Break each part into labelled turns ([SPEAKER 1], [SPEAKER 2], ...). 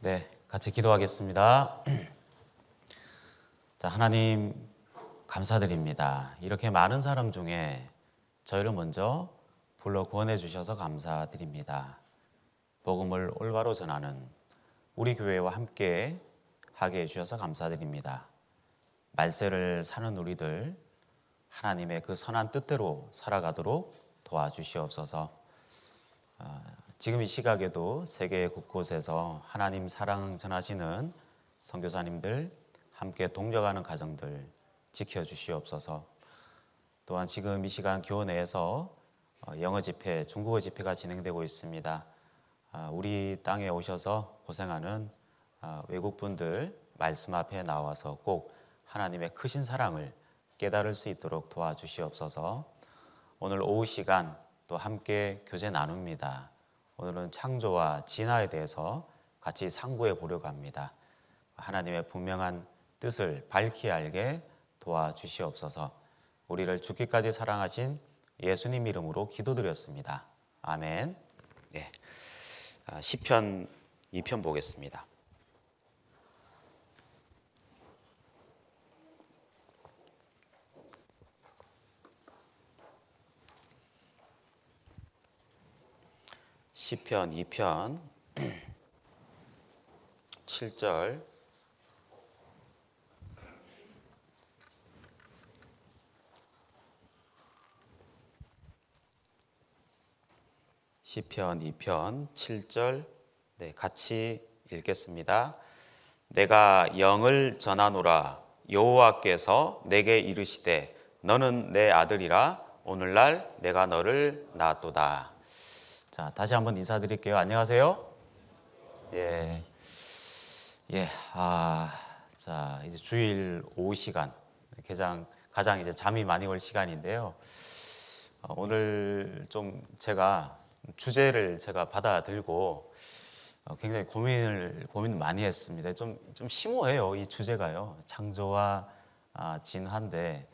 [SPEAKER 1] 네, 같이 기도하겠습니다. 자, 하나님 감사드립니다. 이렇게 많은 사람 중에 저희를 먼저 불러 구원해 주셔서 감사드립니다. 복음을 올바로 전하는 우리 교회와 함께 하게 해주셔서 감사드립니다. 말세를 사는 우리들 하나님의 그 선한 뜻대로 살아가도록 도와주시옵소서. 지금 이 시각에도 세계 곳곳에서 하나님 사랑 전하시는 선교사님들 함께 동력하는 가정들 지켜주시옵소서. 또한 지금 이 시간 교내에서 영어 집회, 중국어 집회가 진행되고 있습니다. 우리 땅에 오셔서 고생하는 외국분들 말씀 앞에 나와서 꼭 하나님의 크신 사랑을 깨달을 수 있도록 도와주시옵소서. 오늘 오후 시간 또 함께 교제 나눕니다. 오늘은 창조와 진화에 대해서 같이 상고해 보려고 합니다. 하나님의 분명한 뜻을 밝히 알게 도와주시옵소서. 우리를 죽기까지 사랑하신 예수님 이름으로 기도드렸습니다. 아멘. 네. 시편 2편 보겠습니다. 시편 2편 7절 시편 2편 7절 네, 같이 읽겠습니다. 내가 영을 전하노라. 여호와께서 내게 이르시되 너는 내 아들이라. 오늘날 내가 너를 낳았도다. 자, 다시 한번 인사드릴게요. 안녕하세요. 예. 자, 이제 주일 오후 시간 가장 이제 잠이 많이 올 시간인데요. 오늘 좀 주제를 제가 받아들고 굉장히 고민을 많이 했습니다. 좀 심오해요, 이 주제가요. 창조와 진화인데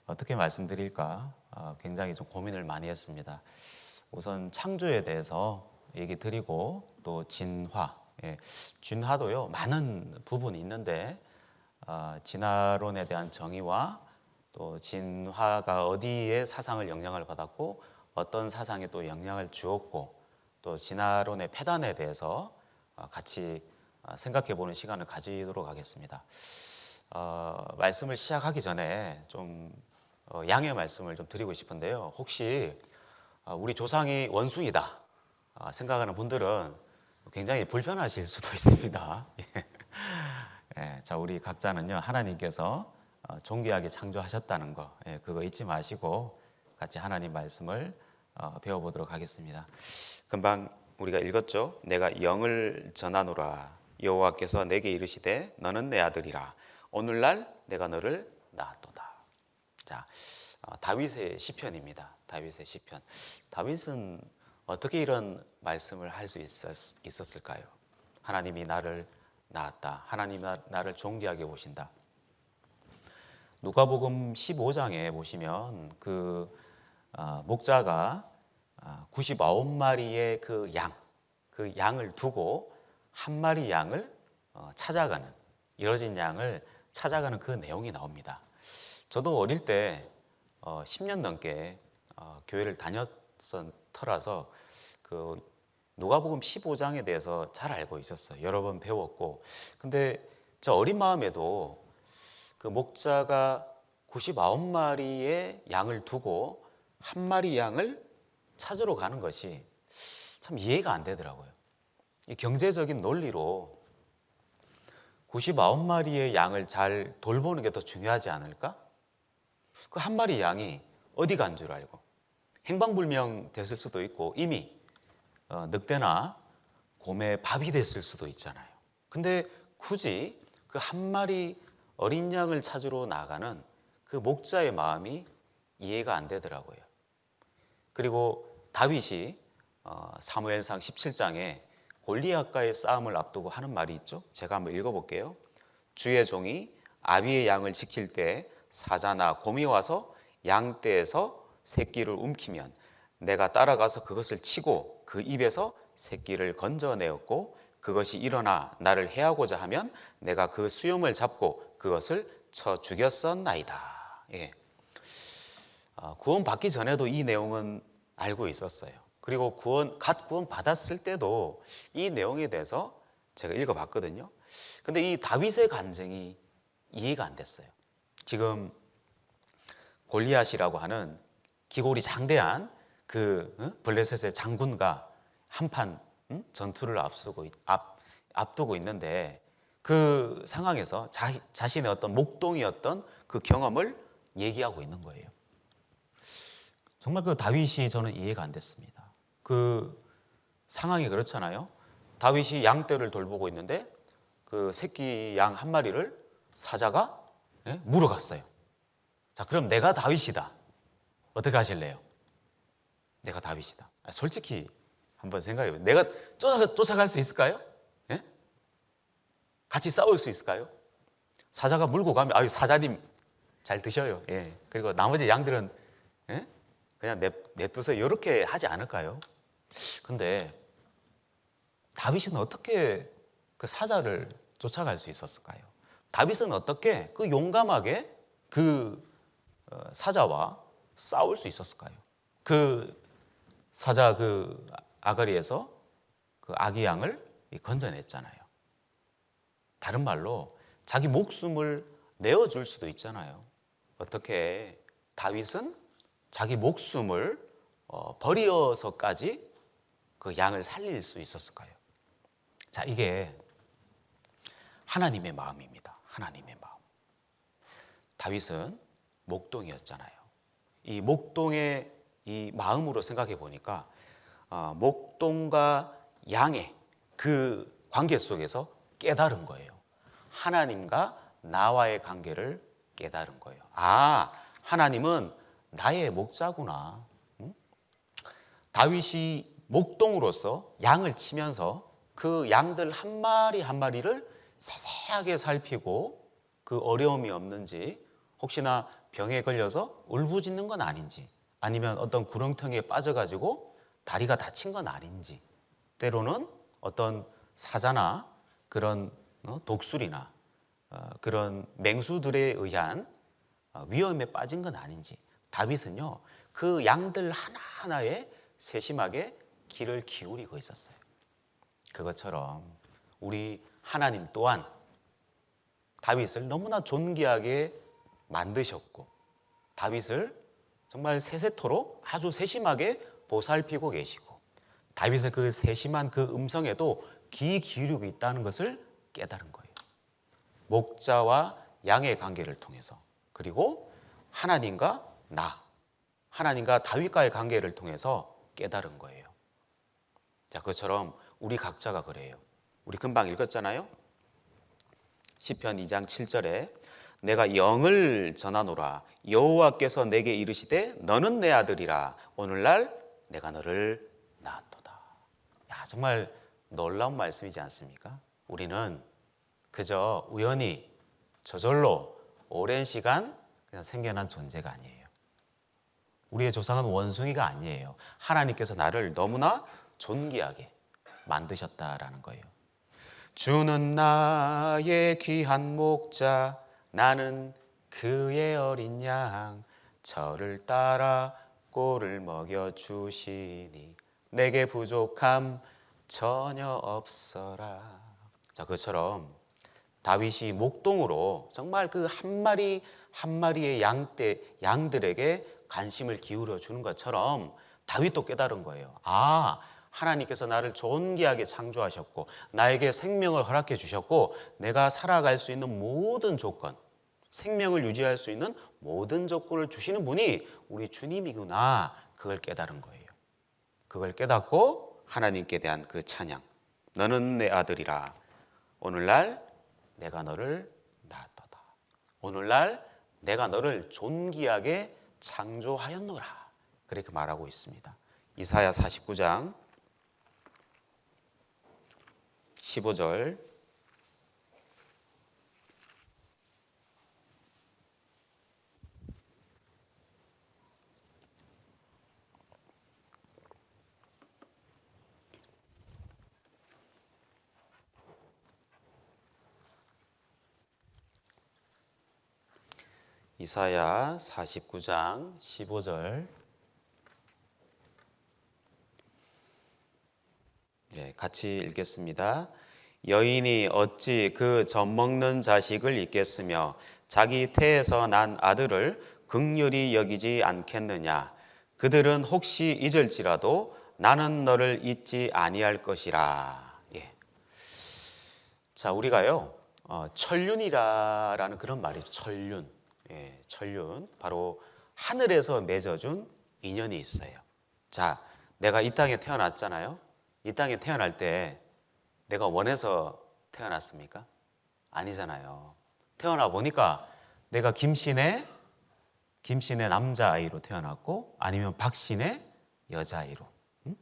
[SPEAKER 1] 어떻게 말씀드릴까? 굉장히 좀 고민을 많이 했습니다. 우선 창조에 대해서 얘기 드리고 또 진화, 진화도요 많은 부분이 있는데 진화론에 대한 정의와 또 진화가 어디에 사상을 영향을 받았고 어떤 사상에 또 영향을 주었고 또 진화론의 폐단에 대해서 같이 생각해 보는 시간을 가지도록 하겠습니다. 말씀을 시작하기 전에 좀 양해 말씀을 좀 드리고 싶은데요. 혹시 우리 조상이 원숭이다 생각하는 분들은 굉장히 불편하실 수도 있습니다. 자, 우리 각자는요 하나님께서 존귀하게 창조하셨다는 거 그거 잊지 마시고 같이 하나님 말씀을 배워보도록 하겠습니다. 금방 우리가 읽었죠. 내가 영을 전하노라. 여호와께서 내게 이르시되 너는 내 아들이라. 오늘날 내가 너를 낳았도다. 자, 다윗의 시편입니다. 다윗의 시편. 다윗은 어떻게 이런 말씀을 할 수 있었을까요? 하나님이 나를 낳았다. 하나님이 나를 존귀하게 보신다. 누가복음 15장에 보시면 그 목자가 99마리의 그 양을 두고 한 마리 양을 찾아가는, 이뤄진 양을 찾아가는 그 내용이 나옵니다. 저도 어릴 때 10년 넘게 교회를 다녔던 터라서 그 누가복음 15장에 대해서 잘 알고 있었어요. 여러 번 배웠고. 근데 저 어린 마음에도 그 목자가 99마리의 양을 두고 한 마리 양을 찾으러 가는 것이 참 이해가 안 되더라고요. 이 경제적인 논리로 99마리의 양을 잘 돌보는 게 더 중요하지 않을까? 그 한 마리 양이 어디 간 줄 알고 행방불명 됐을 수도 있고 이미 늑대나 곰의 밥이 됐을 수도 있잖아요. 근데 굳이 그 한 마리 어린 양을 찾으러 나가는 그 목자의 마음이 이해가 안 되더라고요. 그리고 다윗이 사무엘상 17장에 골리앗과의 싸움을 앞두고 하는 말이 있죠. 제가 한번 읽어볼게요. 주의 종이 아비의 양을 지킬 때 사자나 곰이 와서 양떼에서 새끼를 움키면 내가 따라가서 그것을 치고 그 입에서 새끼를 건져내었고 그것이 일어나 나를 해하고자 하면 내가 그 수염을 잡고 그것을 쳐 죽였었나이다. 예. 구원 받기 전에도 이 내용은 알고 있었어요. 그리고 갓 구원 받았을 때도 이 내용에 대해서 제가 읽어봤거든요. 근데 이 다윗의 간증이 이해가 안 됐어요. 지금 골리앗이라고 하는 기골이 장대한 그 블레셋의 장군과 한판 전투를 앞두고 있는데 그 상황에서 자신의 어떤 목동이었던 그 경험을 얘기하고 있는 거예요. 정말 그 다윗이 저는 이해가 안 됐습니다. 그 상황이 그렇잖아요. 다윗이 양떼를 돌보고 있는데 그 새끼 양 한 마리를 사자가 물어갔어요. 자, 그럼 내가 다윗이다. 어떻게 하실래요? 내가 다윗이다. 솔직히 한번 생각해봐요. 내가 쫓아갈 수 있을까요? 예? 같이 싸울 수 있을까요? 사자가 물고 가면 아유 사자님 잘 드셔요. 예. 그리고 나머지 양들은 그냥 냅두세요. 이렇게 하지 않을까요? 근데 다윗은 어떻게 그 사자를 쫓아갈 수 있었을까요? 다윗은 어떻게 그 용감하게 그 사자와 싸울 수 있었을까요? 그 사자 그 아가리에서 그 아기 양을 건져냈잖아요. 다른 말로 자기 목숨을 내어줄 수도 있잖아요. 어떻게 다윗은 자기 목숨을 버려서까지 그 양을 살릴 수 있었을까요? 자, 이게 하나님의 마음입니다. 하나님의 마음. 다윗은 목동이었잖아요. 이 목동의 이 마음으로 생각해 보니까 목동과 양의 그 관계 속에서 깨달은 거예요. 하나님과 나와의 관계를 깨달은 거예요. 아, 하나님은 나의 목자구나. 다윗이 목동으로서 양을 치면서 그 양들 한 마리 한 마리를 세세하게 살피고 그 어려움이 없는지, 혹시나 병에 걸려서 울부짖는 건 아닌지, 아니면 어떤 구렁텅이에 빠져가지고 다리가 다친 건 아닌지, 때로는 어떤 사자나 그런 독수리나 그런 맹수들에 의한 위험에 빠진 건 아닌지, 다윗은요 그 양들 하나하나에 세심하게 귀를 기울이고 있었어요. 그것처럼 우리 하나님 또한 다윗을 너무나 존귀하게 만드셨고 다윗을 정말 세세토록 아주 세심하게 보살피고 계시고 다윗의 그 세심한 그 음성에도 귀 기울이고 있다는 것을 깨달은 거예요. 목자와 양의 관계를 통해서, 그리고 하나님과 하나님과 다윗과의 관계를 통해서 깨달은 거예요. 자, 그것처럼 우리 각자가 그래요. 우리 금방 읽었잖아요. 시편 2장 7절에 내가 영을 전하노라 여호와께서 내게 이르시되 너는 내 아들이라 오늘날 내가 너를 낳았도다. 야, 정말 놀라운 말씀이지 않습니까? 우리는 그저 우연히 저절로 오랜 시간 그냥 생겨난 존재가 아니에요. 우리의 조상은 원숭이가 아니에요. 하나님께서 나를 너무나 존귀하게 만드셨다라는 거예요. 주는 나의 귀한 목자 나는 그의 어린 양 저를 따라 꼴을 먹여주시니 내게 부족함 전혀 없어라. 자, 그처럼 다윗이 목동으로 정말 그 한 마리 한 마리의 양들에게 관심을 기울여 주는 것처럼 다윗도 깨달은 거예요. 아, 하나님께서 나를 존귀하게 창조하셨고 나에게 생명을 허락해 주셨고 내가 살아갈 수 있는 모든 조건, 생명을 유지할 수 있는 모든 조건을 주시는 분이 우리 주님이구나. 그걸 깨달은 거예요. 그걸 깨닫고 하나님께 대한 그 찬양, 너는 내 아들이라 오늘날 내가 너를 낳았도다. 오늘날 내가 너를 존귀하게 창조하였노라. 그렇게 말하고 있습니다. 이사야 49장 15절 이사야 49장 15절. 네, 같이 읽겠습니다. 여인이 어찌 그 젖먹는 자식을 잊겠으며 자기 태에서 난 아들을 긍휼히 여기지 않겠느냐. 그들은 혹시 잊을지라도 나는 너를 잊지 아니할 것이라. 예. 자, 우리가요 천륜이라는 그런 말이죠. 천륜. 예, 천륜. 바로 하늘에서 맺어준 인연이 있어요. 자, 내가 이 땅에 태어났잖아요. 이 땅에 태어날 때 내가 원해서 태어났습니까? 아니잖아요. 태어나 보니까 내가 김씨네 남자아이로 태어났고 아니면 박씨네 여자아이로. 응?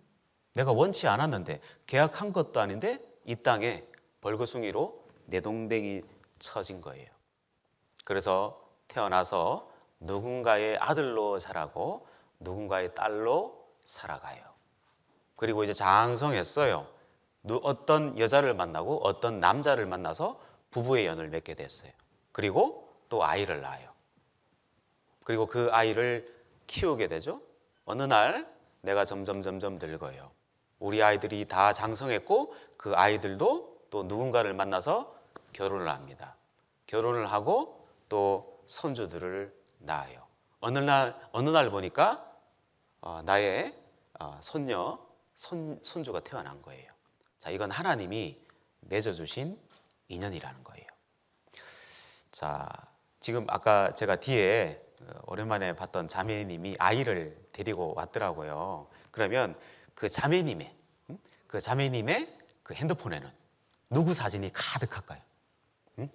[SPEAKER 1] 내가 원치 않았는데 계약한 것도 아닌데 이 땅에 벌거숭이로 내동댕이 쳐진 거예요. 그래서 태어나서 누군가의 아들로 자라고 누군가의 딸로 살아가요. 그리고 이제 장성했어요. 어떤 여자를 만나고 어떤 남자를 만나서 부부의 연을 맺게 됐어요. 그리고 또 아이를 낳아요. 그리고 그 아이를 키우게 되죠. 어느 날 내가 점점 늙어요. 우리 아이들이 다 장성했고 그 아이들도 또 누군가를 만나서 결혼을 합니다. 결혼을 하고 또 손주들을 낳아요. 어느 날 보니까 나의 손주가 태어난 거예요. 자, 이건 하나님이 맺어주신 인연이라는 거예요. 자, 지금 아까 제가 뒤에 오랜만에 봤던 자매님이 아이를 데리고 왔더라고요. 그러면 그 자매님의 그 핸드폰에는 누구 사진이 가득할까요? 응?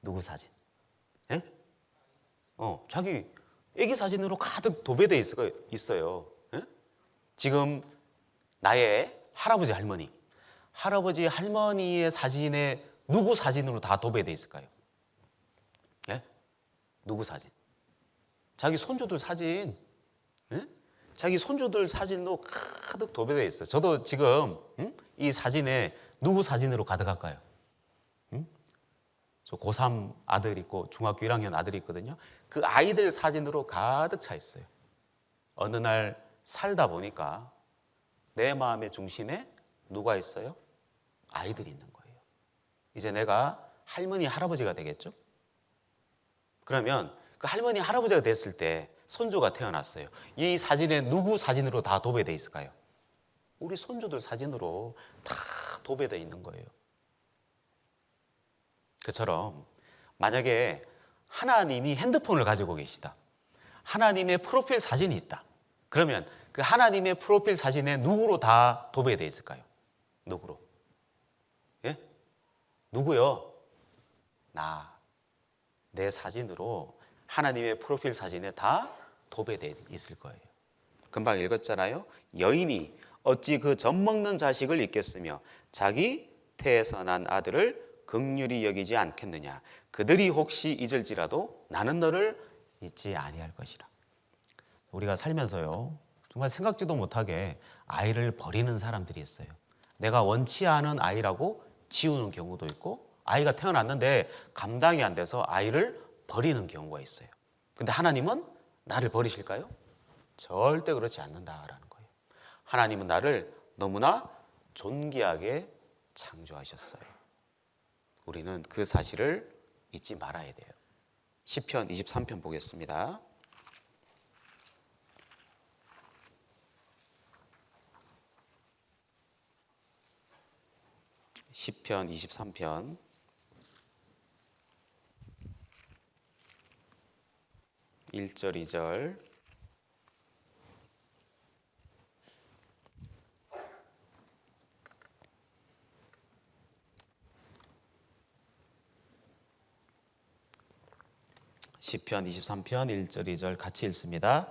[SPEAKER 1] 누구 사진? 예? 자기 애기 사진으로 가득 도배되어 있어요. 예? 지금 나의 할아버지 할머니의 사진에 누구 사진으로 다 도배되어 있을까요? 예? 누구 사진? 자기 손주들 사진. 예? 자기 손주들 사진도 가득 도배되어 있어요. 저도 지금 이 사진에 누구 사진으로 가득할까요? 저 고3 아들 있고 중학교 1학년 아들이 있거든요. 그 아이들 사진으로 가득 차 있어요. 어느 날 살다 보니까 내 마음의 중심에 누가 있어요? 아이들이 있는 거예요. 이제 내가 할머니, 할아버지가 되겠죠? 그러면 그 할머니, 할아버지가 됐을 때 손주가 태어났어요. 이 사진에 누구 사진으로 다 도배되어 있을까요? 우리 손주들 사진으로 다 도배되어 있는 거예요. 그처럼 만약에 하나님이 핸드폰을 가지고 계시다. 하나님의 프로필 사진이 있다. 그러면 그 하나님의 프로필 사진에 누구로 다 도배되어 있을까요? 누구로? 예? 누구요? 내 사진으로 하나님의 프로필 사진에 다 도배되어 있을 거예요. 금방 읽었잖아요. 여인이 어찌 그 젖먹는 자식을 잊겠으며 자기 태에서 난 아들을 긍휼히 여기지 않겠느냐. 그들이 혹시 잊을지라도 나는 너를 잊지 아니할 것이라. 우리가 살면서요 정말 생각지도 못하게 아이를 버리는 사람들이 있어요. 내가 원치 않은 아이라고 지우는 경우도 있고 아이가 태어났는데 감당이 안 돼서 아이를 버리는 경우가 있어요. 근데 하나님은 나를 버리실까요? 절대 그렇지 않는다라는 거예요. 하나님은 나를 너무나 존귀하게 창조하셨어요. 우리는 그 사실을 잊지 말아야 돼요. 시편 23편 보겠습니다. 시편 23편 1절 2절 시편 23편 1절 2절 같이 읽습니다.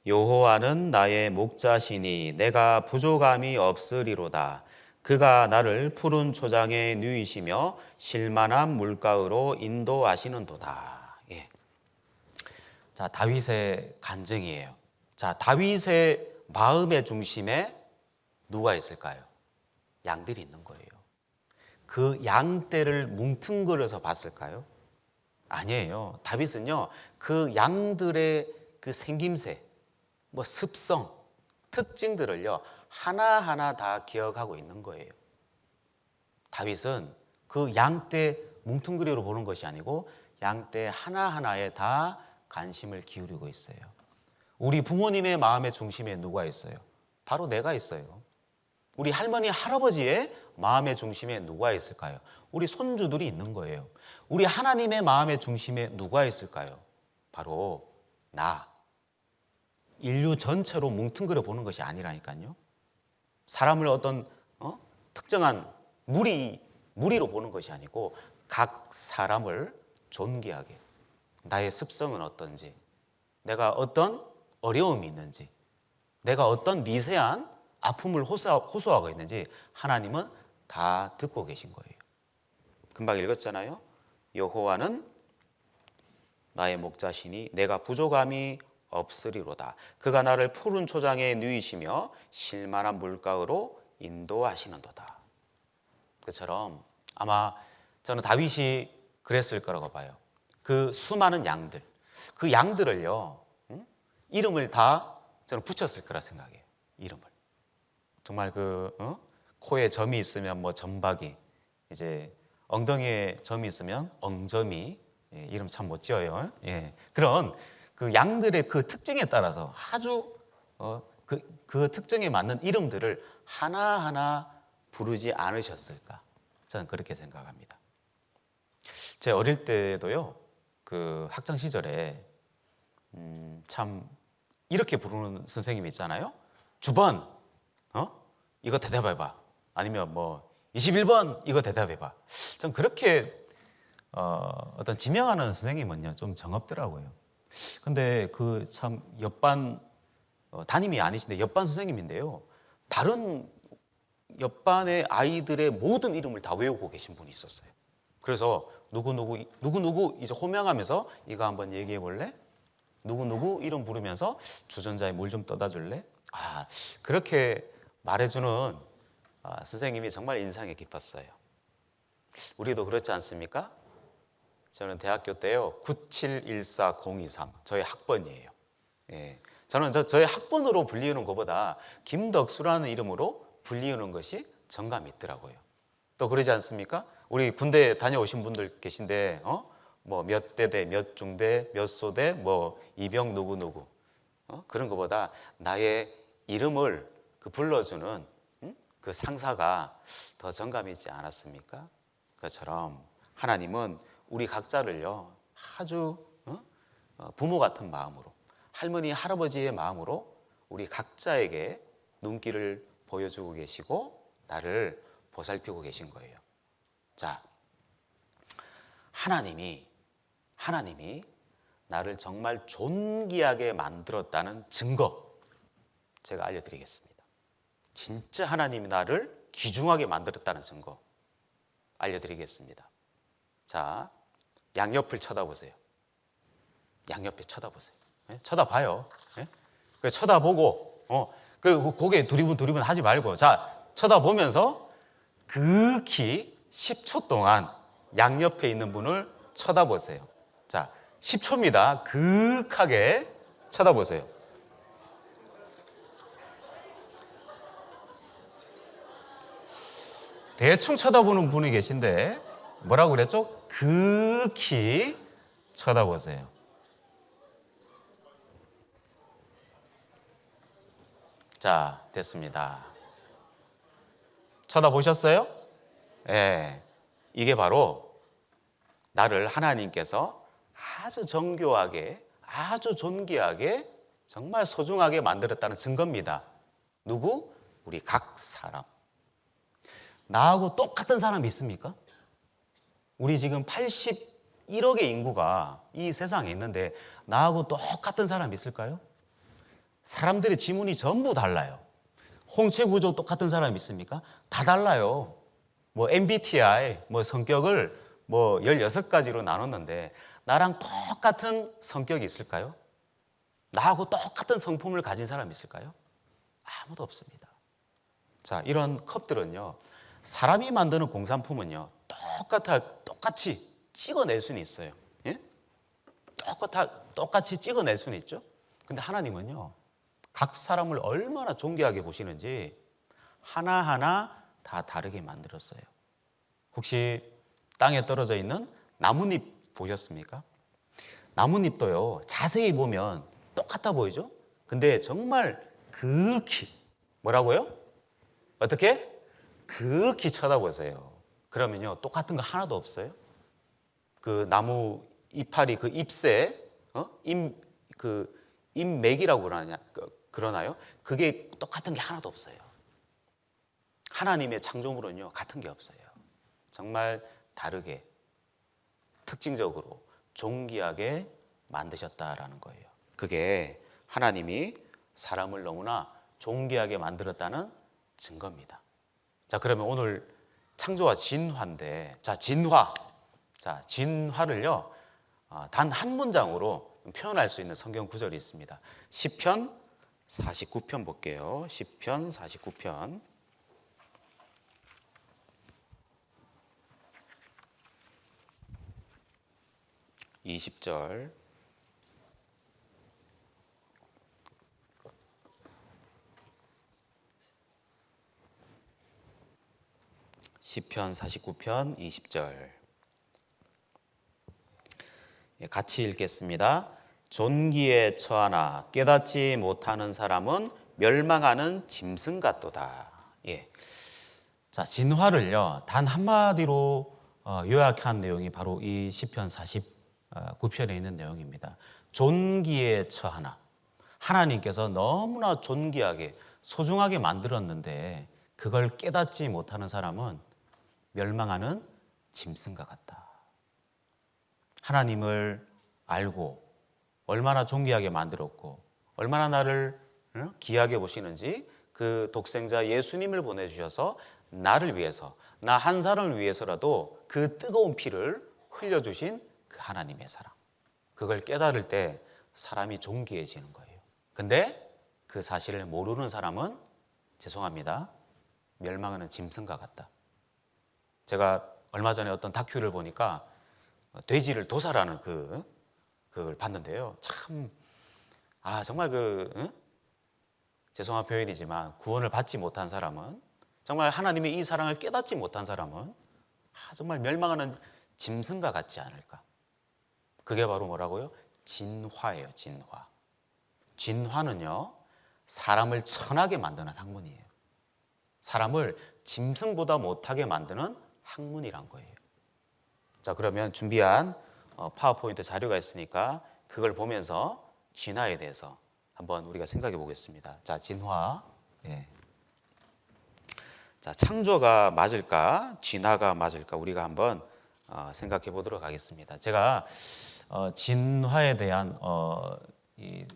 [SPEAKER 1] 여호와는 나의 목자시니 내가 부족함이 없으리로다. 그가 나를 푸른 초장에 누이시며 실만한 물가로 인도하시는도다. 예. 자, 다윗의 간증이에요. 자, 다윗의 마음의 중심에 누가 있을까요? 양들이 있는 거예요. 그 양떼를 뭉뚱그려서 봤을까요? 아니에요. 다윗은요, 그 양들의 그 생김새, 뭐 습성, 특징들을요, 하나하나 다 기억하고 있는 거예요. 다윗은 그 양떼 뭉뚱그리로 보는 것이 아니고 양떼 하나하나에 다 관심을 기울이고 있어요. 우리 부모님의 마음의 중심에 누가 있어요? 바로 내가 있어요. 우리 할머니, 할아버지의 마음의 중심에 누가 있을까요? 우리 손주들이 있는 거예요. 우리 하나님의 마음의 중심에 누가 있을까요? 바로 나. 인류 전체로 뭉뚱그려 보는 것이 아니라니까요. 사람을 어떤 특정한 무리로 보는 것이 아니고 각 사람을 존귀하게, 나의 습성은 어떤지, 내가 어떤 어려움이 있는지, 내가 어떤 미세한 아픔을 호소하고 있는지 하나님은 다 듣고 계신 거예요. 금방 읽었잖아요. 여호와는 나의 목자시니 내가 부족함이 없으리로다. 그가 나를 푸른 초장에 누이시며 실만한 물가로 인도하시는도다. 그처럼 아마 저는 다윗이 그랬을 거라고 봐요. 그 수많은 양들, 그 양들을요, 이름을 다 저는 붙였을 거라 생각해요. 이름을. 정말 코에 점이 있으면 뭐 점박이, 이제 엉덩이에 점이 있으면 엉점이, 예, 이름 참 못 지어요. 예, 그런 그 양들의 그 특징에 따라서 아주 그 특징에 맞는 이름들을 하나하나 부르지 않으셨을까? 저는 그렇게 생각합니다. 제 어릴 때도요, 그 학창 시절에 참 이렇게 부르는 선생님이 있잖아요. 주번, 이거 대답해봐. 아니면 뭐 21번 이거 대답해봐. 전 그렇게 어떤 지명하는 선생님은요 좀 정없더라고요. 근데 그 참 옆반 담임이 아니신데 옆반 선생님인데요. 다른 옆반의 아이들의 모든 이름을 다 외우고 계신 분이 있었어요. 그래서 누구 이제 호명하면서 이거 한번 얘기해 볼래? 누구 이름 부르면서 주전자에 물 좀 떠다 줄래? 그렇게 말해주는 선생님이 정말 인상이 깊었어요. 우리도 그렇지 않습니까? 저는 대학교 때요 9714023 저의 학번이에요. 예, 저는 저의 학번으로 불리우는 것보다 김덕수라는 이름으로 불리우는 것이 정감이 있더라고요. 또 그러지 않습니까? 우리 군대 다녀오신 분들 계신데 뭐 몇 대대, 몇 중대, 몇 소대, 뭐 이병 누구 그런 것보다 나의 이름을 불러주는 그 상사가 더 정감이 있지 않았습니까? 그것처럼 하나님은 우리 각자를요 아주 부모 같은 마음으로, 할머니, 할아버지의 마음으로 우리 각자에게 눈길을 보여주고 계시고 나를 보살피고 계신 거예요. 자, 하나님이 나를 정말 존귀하게 만들었다는 증거 제가 알려드리겠습니다. 진짜 하나님이 나를 귀중하게 만들었다는 증거 알려드리겠습니다. 자, 양옆을 쳐다보세요. 양옆에 쳐다보세요. 예? 쳐다봐요. 예? 쳐다보고 그리고 고개 두리분 하지 말고, 자, 쳐다보면서 극히 10초 동안 양옆에 있는 분을 쳐다보세요. 자, 10초입니다. 극하게 쳐다보세요. 대충 쳐다보는 분이 계신데 뭐라고 그랬죠? 극히 쳐다보세요. 자, 됐습니다. 쳐다보셨어요? 예, 이게 바로 나를 하나님께서 아주 정교하게, 아주 존귀하게, 정말 소중하게 만들었다는 증거입니다. 누구? 우리 각 사람. 나하고 똑같은 사람이 있습니까? 우리 지금 81억의 인구가 이 세상에 있는데 나하고 똑같은 사람이 있을까요? 사람들의 지문이 전부 달라요. 홍채 구조 똑같은 사람이 있습니까? 다 달라요. 뭐 MBTI 성격을 16가지로 나눴는데 나랑 똑같은 성격이 있을까요? 나하고 똑같은 성품을 가진 사람이 있을까요? 아무도 없습니다. 자, 이런 컵들은요, 사람이 만드는 공산품은요, 똑같이 찍어낼 수는 있어요. 예? 똑같이 찍어낼 수는 있죠. 근데 하나님은요, 각 사람을 얼마나 존귀하게 보시는지 하나하나 다 다르게 만들었어요. 혹시 땅에 떨어져 있는 나뭇잎 보셨습니까? 나뭇잎도요, 자세히 보면 똑같아 보이죠? 근데 정말 극히, 뭐라고요? 어떻게? 극히 쳐다보세요. 그러면요, 똑같은 거 하나도 없어요. 그 나무 이파리 그 잎새, 잎맥이라고 그러나요? 그게 똑같은 게 하나도 없어요. 하나님의 창조물은요, 같은 게 없어요. 정말 다르게, 특징적으로 존귀하게 만드셨다라는 거예요. 그게 하나님이 사람을 너무나 존귀하게 만들었다는 증거입니다. 자, 그러면 오늘 창조와 진화인데, 진화를요, 단 한 문장으로 표현할 수 있는 성경 구절이 있습니다. 시편 49편 볼게요. 시편 49편 20절. 시편 49편 20절. 같이 읽겠습니다. 존귀에 처하나 깨닫지 못하는 사람은 멸망하는 짐승 같도다. 예. 자, 진화를요, 단 한마디로 요약한 내용이 바로 이 시편 49편에 있는 내용입니다. 존귀에 처하나. 하나님께서 너무나 존귀하게 소중하게 만들었는데 그걸 깨닫지 못하는 사람은 멸망하는 짐승과 같다. 하나님을 알고 얼마나 존귀하게 만들었고 얼마나 나를 귀하게 보시는지 그 독생자 예수님을 보내주셔서 나를 위해서, 나 한 사람을 위해서라도 그 뜨거운 피를 흘려주신 그 하나님의 사랑, 그걸 깨달을 때 사람이 존귀해지는 거예요. 근데 그 사실을 모르는 사람은 죄송합니다, 멸망하는 짐승과 같다. 제가 얼마 전에 어떤 다큐를 보니까 돼지를 도살하는 그걸 봤는데요. 참, 정말 죄송한 표현이지만 구원을 받지 못한 사람은, 정말 하나님의 이 사랑을 깨닫지 못한 사람은 정말 멸망하는 짐승과 같지 않을까. 그게 바로 뭐라고요? 진화예요, 진화. 진화는요, 사람을 천하게 만드는 학문이에요. 사람을 짐승보다 못하게 만드는 학문이란 거예요. 자, 그러면 준비한 파워포인트 자료가 있으니까 그걸 보면서 진화에 대해서 한번 우리가 생각해 보겠습니다. 자, 진화. 예. 자, 창조가 맞을까, 진화가 맞을까, 우리가 한번 생각해 보도록 하겠습니다. 제가 진화에 대한 이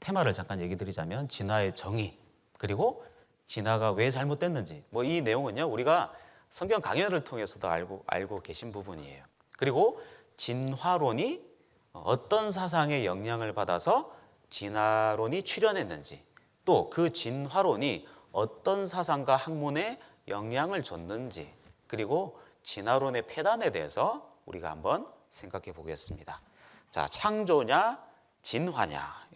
[SPEAKER 1] 테마를 잠깐 얘기 드리자면, 진화의 정의, 그리고 진화가 왜 잘못됐는지, 이 내용은요, 우리가 성경 강연을 통해서도 알고 계신 부분이에요. 그리고 진화론이 어떤 사상의 영향을 받아서 진화론이 출현했는지, 또 그 진화론이 어떤 사상과 학문에 영향을 줬는지, 그리고 진화론의 폐단에 대해서 우리가 한번 생각해 보겠습니다. 자, 창조냐 진화냐.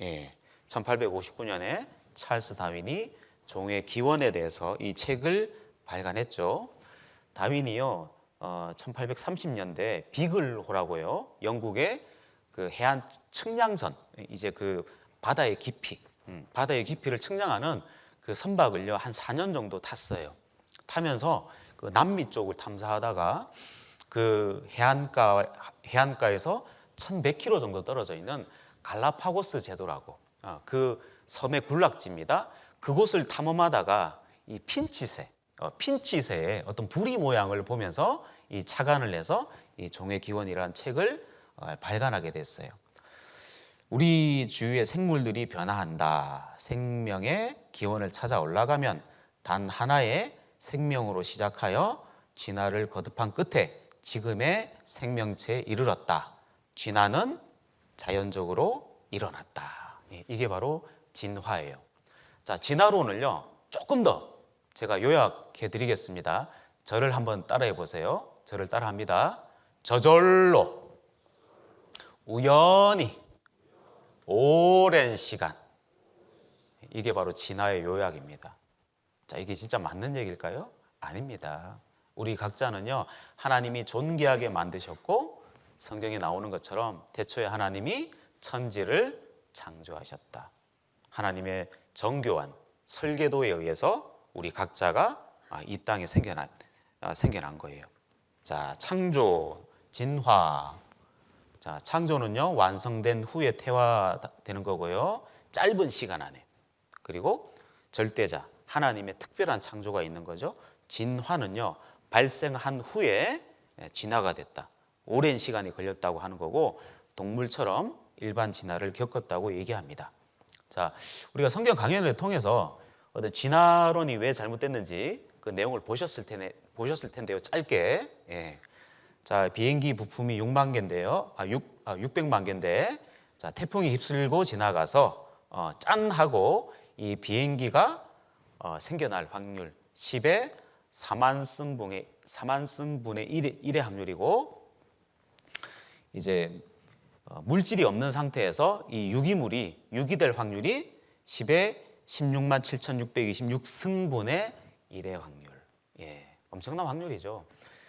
[SPEAKER 1] 1859년에 찰스 다윈이 종의 기원에 대해서 이 책을 발간했죠. 다윈이요, 1830년대 비글호라고요, 영국의 그 해안 측량선, 이제 그 바다의 깊이를 측량하는 그 선박을요, 한 4년 정도 탔어요. 타면서 그 남미 쪽을 탐사하다가 그 해안가에서 1100km 정도 떨어져 있는 갈라파고스 제도라고, 그 섬의 군락지입니다. 그곳을 탐험하다가 이 핀치새의 어떤 부리 모양을 보면서 이 착안을 해서 이 종의 기원이라는 책을 발간하게 됐어요. 우리 주위의 생물들이 변화한다. 생명의 기원을 찾아 올라가면 단 하나의 생명으로 시작하여 진화를 거듭한 끝에 지금의 생명체에 이르렀다. 진화는 자연적으로 일어났다. 이게 바로 진화예요. 자, 진화론을요, 조금 더 제가 요약해 드리겠습니다. 저를 한번 따라해 보세요. 저를 따라합니다. 저절로 우연히 오랜 시간. 이게 바로 진화의 요약입니다. 자, 이게 진짜 맞는 얘기일까요? 아닙니다. 우리 각자는요, 하나님이 존귀하게 만드셨고 성경에 나오는 것처럼 태초에 하나님이 천지를 창조하셨다. 하나님의 정교한 설계도에 의해서 우리 각자가 이 땅에 생겨난 거예요. 자, 창조, 진화. 자, 창조는요, 완성된 후에 태화되는 거고요. 짧은 시간 안에. 그리고 절대자, 하나님의 특별한 창조가 있는 거죠. 진화는요, 발생한 후에 진화가 됐다. 오랜 시간이 걸렸다고 하는 거고, 동물처럼 일반 진화를 겪었다고 얘기합니다. 자, 우리가 성경 강연을 통해서 진화론이 왜 잘못됐는지 그 내용을 보셨을 텐데요. 짧게. 예. 자, 비행기 부품이 6만 개인데요. 600만 개인데, 자, 태풍이 휩쓸고 지나가서 짠 하고 이 비행기가 생겨날 확률 10의 4만 승분의 1의 확률이고, 이제 물질이 없는 상태에서 이 유기물이 될 확률이 10의 16만 7,626승분의 1의 확률. 예, 엄청난 확률이죠.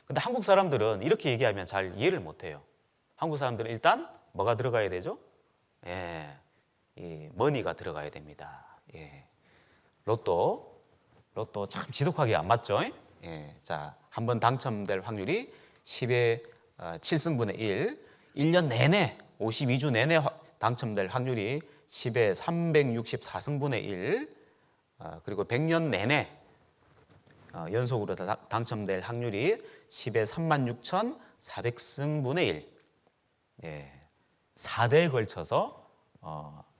[SPEAKER 1] 근데 한국 사람들은 이렇게 얘기하면 잘 이해를 못 해요. 한국 사람들은 일단 뭐가 들어가야 되죠? 예, 이 머니가 들어가야 됩니다. 예. 로또 참 지독하게 안 맞죠? 예. 자, 한번 당첨될 확률이 10의 7승분의 1, 1년 내내 52주 내내 당첨될 확률이 10의 364승분의 1, 그리고 100년 내내 연속으로 당첨될 확률이 10의 36,400승분의 1. 예. 4대에 걸쳐서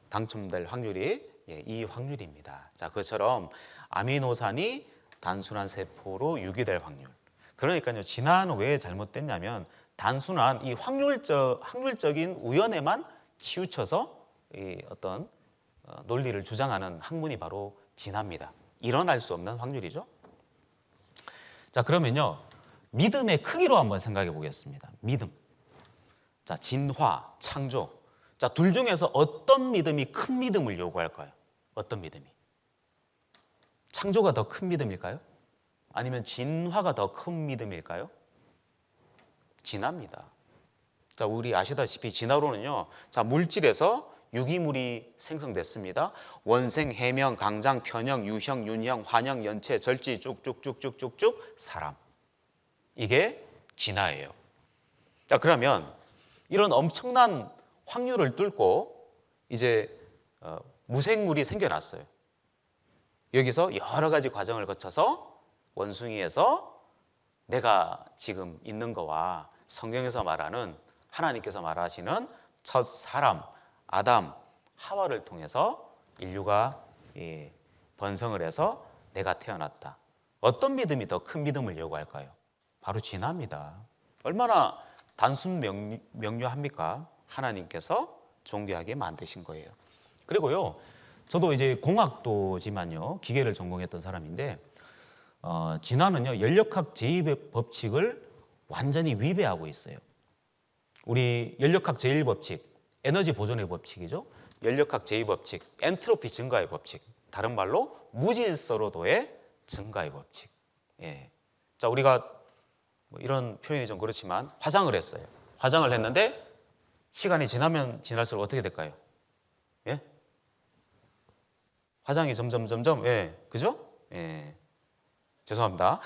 [SPEAKER 1] 당첨될 확률이 이 확률입니다. 자, 그처럼 아미노산이 단순한 세포로 유기될 확률. 그러니까요, 진화는 왜 잘못됐냐면 단순한 이 확률적인 우연에만 치우쳐서 이 어떤 논리를 주장하는 학문이 바로 진화입니다. 일어날 수 없는 확률이죠. 자, 그러면요, 믿음의 크기로 한번 생각해 보겠습니다. 믿음. 자, 진화, 창조. 자, 둘 중에서 어떤 믿음이 큰 믿음을 요구할까요? 어떤 믿음이? 창조가 더 큰 믿음일까요? 아니면 진화가 더 큰 믿음일까요? 진화입니다. 자, 우리 아시다시피 진화론은요, 자, 물질에서 유기물이 생성됐습니다. 원생, 해명, 강장, 편형, 유형, 윤형, 환형, 연체, 절지 쭉쭉쭉쭉쭉쭉 사람. 이게 진화예요. 자, 그러면 이런 엄청난 확률을 뚫고 이제 무생물이 생겨났어요. 여기서 여러 가지 과정을 거쳐서 원숭이에서 내가 지금 있는 거와 성경에서 말하는 하나님께서 말하시는 첫 사람 아담 하와를 통해서 인류가 번성을 해서 내가 태어났다. 어떤 믿음이 더 큰 믿음을 요구할까요? 바로 진화입니다. 얼마나 단순 명료합니까? 하나님께서 존귀하게 만드신 거예요. 그리고요, 저도 이제 공학도지만요, 기계를 전공했던 사람인데 진화는요, 연력학 제2의 법칙을 완전히 위배하고 있어요. 우리 연력학 제1법칙, 에너지 보존의 법칙이죠. 연력학 제2법칙, 엔트로피 증가의 법칙. 다른 말로 무질서로도의 증가의 법칙. 예. 자, 우리가 뭐 이런 표현이 좀 그렇지만 화장을 했어요. 화장을 했는데 시간이 지나면 지날수록 어떻게 될까요? 예? 화장이 점점 예, 그죠? 예. 죄송합니다.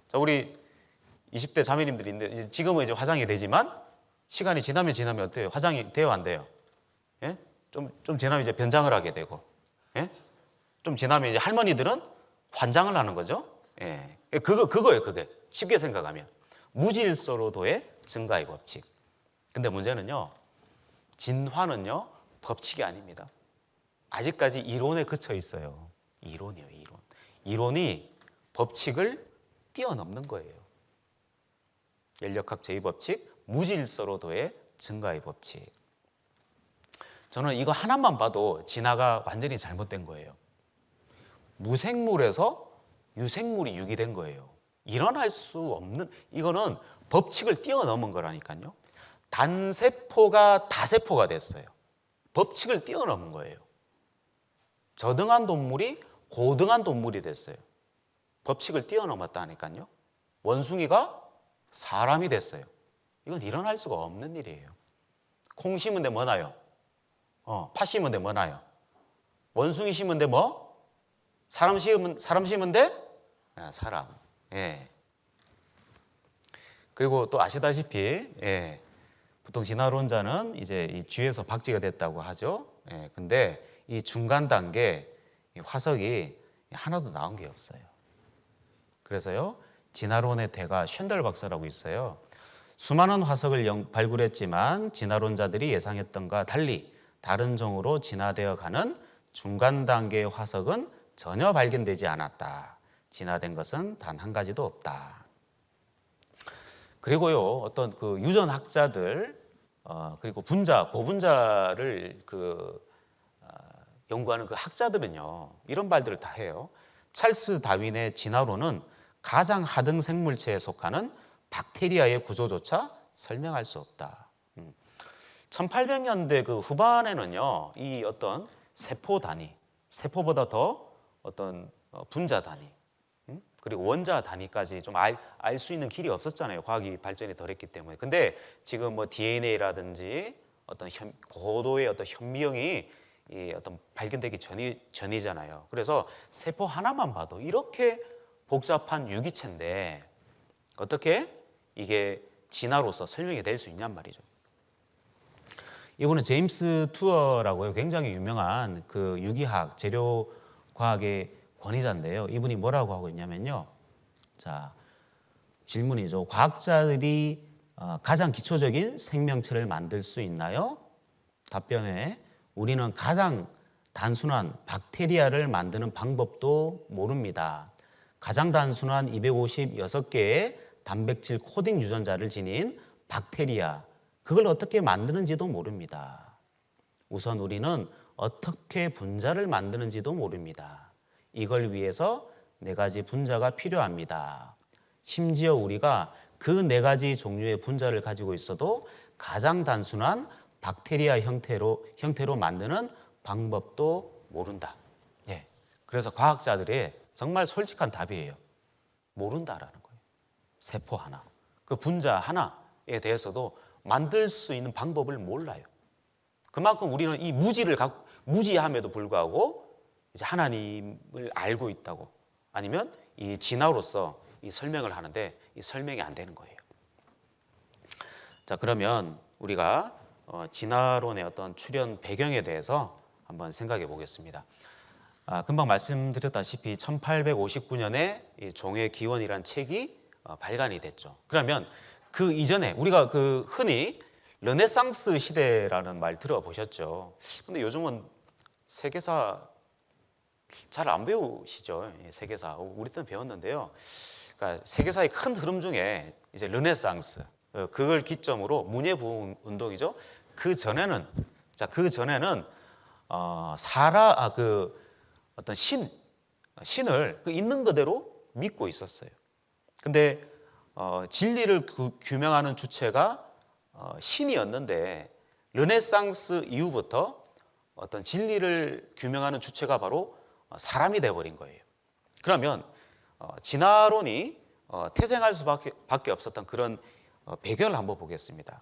[SPEAKER 1] 자, 우리 20대 자매님들이 있는데 지금은 이제 화장이 되지만 시간이 지나면 어때요? 화장이 돼요, 안 돼요? 예? 좀 지나면 이제 변장을 하게 되고, 예? 좀 지나면 이제 할머니들은 환장을 하는 거죠. 예. 그거예요, 그게. 쉽게 생각하면. 무질서로도의 증가의 법칙. 근데 문제는요, 진화는요, 법칙이 아닙니다. 아직까지 이론에 그쳐 있어요. 이론이에요, 이론. 이론이 법칙을 뛰어넘는 거예요. 연력학 제2법칙, 무질서로도의 증가의 법칙. 저는 이거 하나만 봐도 진화가 완전히 잘못된 거예요. 무생물에서 유생물이 유기된 거예요. 일어날 수 없는, 이거는 법칙을 뛰어넘은 거라니까요. 단세포가 다세포가 됐어요. 법칙을 뛰어넘은 거예요. 저등한 동물이 고등한 동물이 됐어요. 법칙을 뛰어넘었다니까요. 원숭이가 사람이 됐어요. 이건 일어날 수가 없는 일이에요. 콩 심은 데 뭐 나요? 팥 심은 데 뭐 나요? 원숭이 심은 데 뭐? 사람 심은 데? 사람. 예. 그리고 또 아시다시피, 예. 보통 진화론자는 이제 이 쥐에서 박쥐가 됐다고 하죠. 예. 근데 이 중간 단계 이 화석이 하나도 나온 게 없어요. 그래서요, 진화론의 대가 쉔덜 박사라고 있어요. 수많은 화석을 발굴했지만 진화론자들이 예상했던과 달리 다른 종으로 진화되어 가는 중간 단계의 화석은 전혀 발견되지 않았다. 진화된 것은 단 한 가지도 없다. 그리고요, 어떤 그 유전학자들 그리고 고분자를 연구하는 그 학자들은요, 이런 말들을 다 해요. 찰스 다윈의 진화론은 가장 하등 생물체에 속하는 박테리아의 구조조차 설명할 수 없다. 1800년대 그 후반에는요, 이 어떤 세포 단위, 세포보다 더 어떤 분자 단위, 그리고 원자 단위까지 좀 알 수 있는 길이 없었잖아요. 과학이 발전이 덜했기 때문에. 근데 지금 뭐 DNA라든지 어떤 고도의 어떤 현미경이 이 어떤 발견되기 전이잖아요. 그래서 세포 하나만 봐도 이렇게 복잡한 유기체인데 어떻게 이게 진화로서 설명이 될 수 있냔 말이죠. 이분은 제임스 투어라고요. 굉장히 유명한 그 유기학, 재료과학의 권위자인데요. 이분이 뭐라고 하고 있냐면요. 자, 질문이죠. 과학자들이 가장 기초적인 생명체를 만들 수 있나요? 답변에 우리는 가장 단순한 박테리아를 만드는 방법도 모릅니다. 가장 단순한 256개의 단백질 코딩 유전자를 지닌 박테리아, 그걸 어떻게 만드는지도 모릅니다. 우선 우리는 어떻게 분자를 만드는지도 모릅니다. 이걸 위해서 4가지 분자가 필요합니다. 심지어 우리가 그 4가지 종류의 분자를 가지고 있어도 가장 단순한 박테리아 형태로 만드는 방법도 모른다. 예. 그래서 과학자들의 정말 솔직한 답이에요. 모른다라는 거예요. 세포 하나, 그 분자 하나에 대해서도 만들 수 있는 방법을 몰라요. 그만큼 우리는 이 무지함에도 불구하고 이제 하나님을 알고 있다고, 아니면 이 진화로서 이 설명을 하는데 이 설명이 안 되는 거예요. 자, 그러면 우리가 진화론의 어떤 출현 배경에 대해서 한번 생각해 보겠습니다. 금방 말씀드렸다시피 1859년에 이 종의 기원이라는 책이 발간이 됐죠. 그러면 그 이전에 우리가 그 흔히 르네상스 시대라는 말 들어보셨죠? 근데 요즘은 세계사 잘 안 배우시죠? 세계사. 우리 때는 배웠는데요. 그러니까 세계사의 큰 흐름 중에 이제 르네상스, 그걸 기점으로 문예부 운동이죠. 그 전에는 어떤 신을 그 있는 그대로 믿고 있었어요. 근데 진리를 규명하는 주체가 신이었는데 르네상스 이후부터 어떤 진리를 규명하는 주체가 바로 사람이 되어버린 거예요. 그러면 진화론이 태생할 수밖에 없었던 그런 배경을 한번 보겠습니다.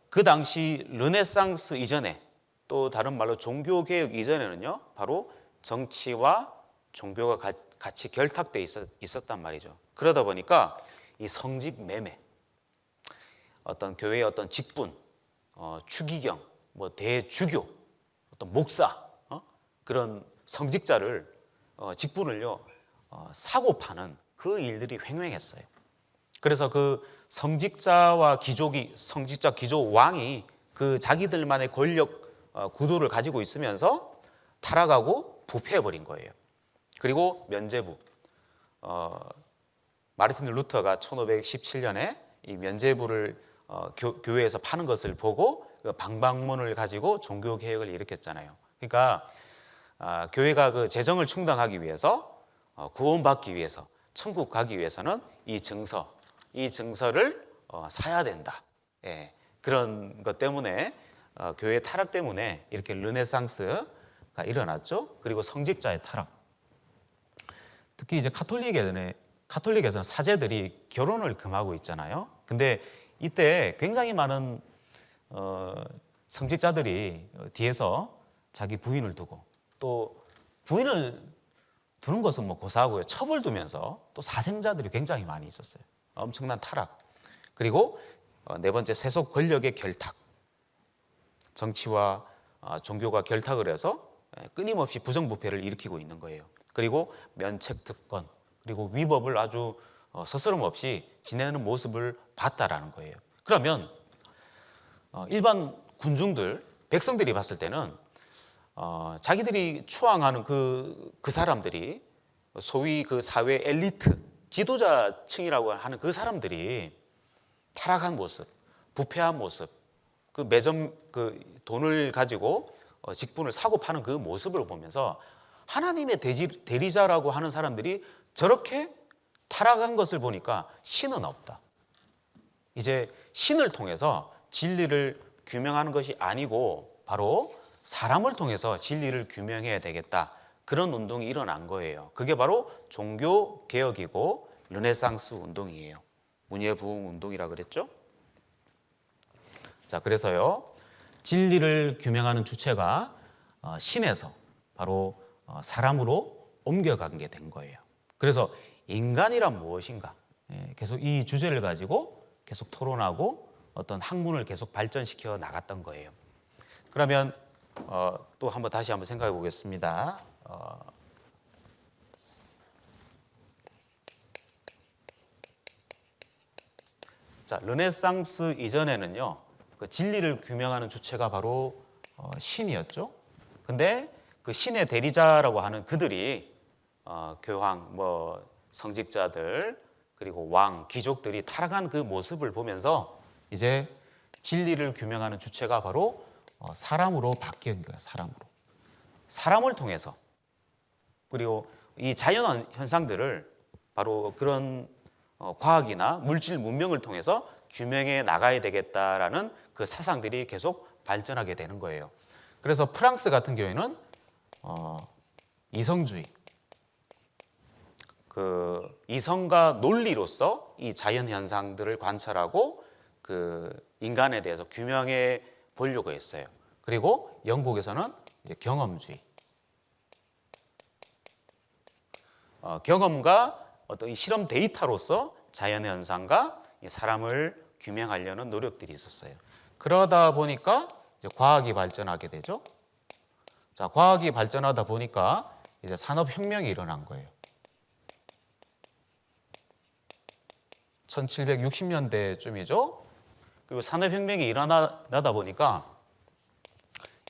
[SPEAKER 1] 그 당시 르네상스 이전에, 또 다른 말로 종교개혁 이전에는요, 바로 정치와 종교가 같이 결탁돼 있었단 말이죠. 그러다 보니까 이 성직 매매, 어떤 교회의 어떤 직분, 추기경, 뭐 대주교, 어떤 목사, 그런 성직자를 직분을요 사고 파는 그 일들이 횡행했어요. 그래서 그 성직자 귀족 왕이 그 자기들만의 권력 구도를 가지고 있으면서 타락하고 부패해버린 거예요. 그리고 면죄부, 마르틴 루터가 1517년에 이 면죄부를 교회에서 파는 것을 보고 그 방방문을 가지고 종교 개혁을 일으켰잖아요. 그러니까 교회가 그 재정을 충당하기 위해서, 구원받기 위해서, 천국 가기 위해서는 이 증서를 사야 된다. 예, 그런 것 때문에 교회 타락 때문에 이렇게 르네상스가 일어났죠. 그리고 성직자의 타락. 특히 이제 카톨릭에서는 사제들이 결혼을 금하고 있잖아요. 근데 이때 굉장히 많은 성직자들이 뒤에서 자기 부인을 두고, 또 부인을 두는 것은 뭐 고사하고요, 첩을 두면서 또 사생자들이 굉장히 많이 있었어요. 엄청난 타락. 그리고 네 번째, 세속 권력의 결탁. 정치와 종교가 결탁을 해서 끊임없이 부정부패를 일으키고 있는 거예요. 그리고 면책 특권, 그리고 위법을 아주 서스럼 없이 지내는 모습을 봤다라는 거예요. 그러면 일반 군중들, 백성들이 봤을 때는 자기들이 추앙하는 그 사람들이, 소위 그 사회 엘리트, 지도자층이라고 하는 그 사람들이 타락한 모습, 부패한 모습, 그 매점 그 돈을 가지고 직분을 사고 파는 그 모습을 보면서 하나님의 대리자라고 하는 사람들이 저렇게 타락한 것을 보니까 신은 없다. 이제 신을 통해서 진리를 규명하는 것이 아니고 바로 사람을 통해서 진리를 규명해야 되겠다. 그런 운동이 일어난 거예요. 그게 바로 종교 개혁이고 르네상스 운동이에요. 문예 부흥 운동이라 그랬죠. 자, 그래서요, 진리를 규명하는 주체가 신에서 바로 사람으로 옮겨가게 된 거예요. 그래서 인간이란 무엇인가? 계속 이 주제를 가지고 계속 토론하고 어떤 학문을 계속 발전시켜 나갔던 거예요. 그러면 또 한번 다시 한번 생각해 보겠습니다. 자, 르네상스 이전에는요, 그 진리를 규명하는 주체가 바로 신이었죠. 근데 그 신의 대리자라고 하는 그들이 교황, 뭐 성직자들, 그리고 왕, 귀족들이 타락한 그 모습을 보면서 이제 진리를 규명하는 주체가 바로 사람으로 바뀐 거예요. 사람을 통해서. 그리고 이 자연 현상들을 바로 그런 과학이나 물질 문명을 통해서 규명해 나가야 되겠다라는 그 사상들이 계속 발전하게 되는 거예요. 그래서 프랑스 같은 경우에는 이성주의, 그 이성과 논리로서 이 자연 현상들을 관찰하고 그 인간에 대해서 규명해 보려고 했어요. 그리고 영국에서는 이제 경험주의, 경험과 어떤 이 실험 데이터로서 자연 현상과 사람을 규명하려는 노력들이 있었어요. 그러다 보니까 이제 과학이 발전하게 되죠. 자, 과학이 발전하다 보니까 이제 산업혁명이 일어난 거예요. 1760년대쯤이죠. 그리고 산업혁명이 일어나다 보니까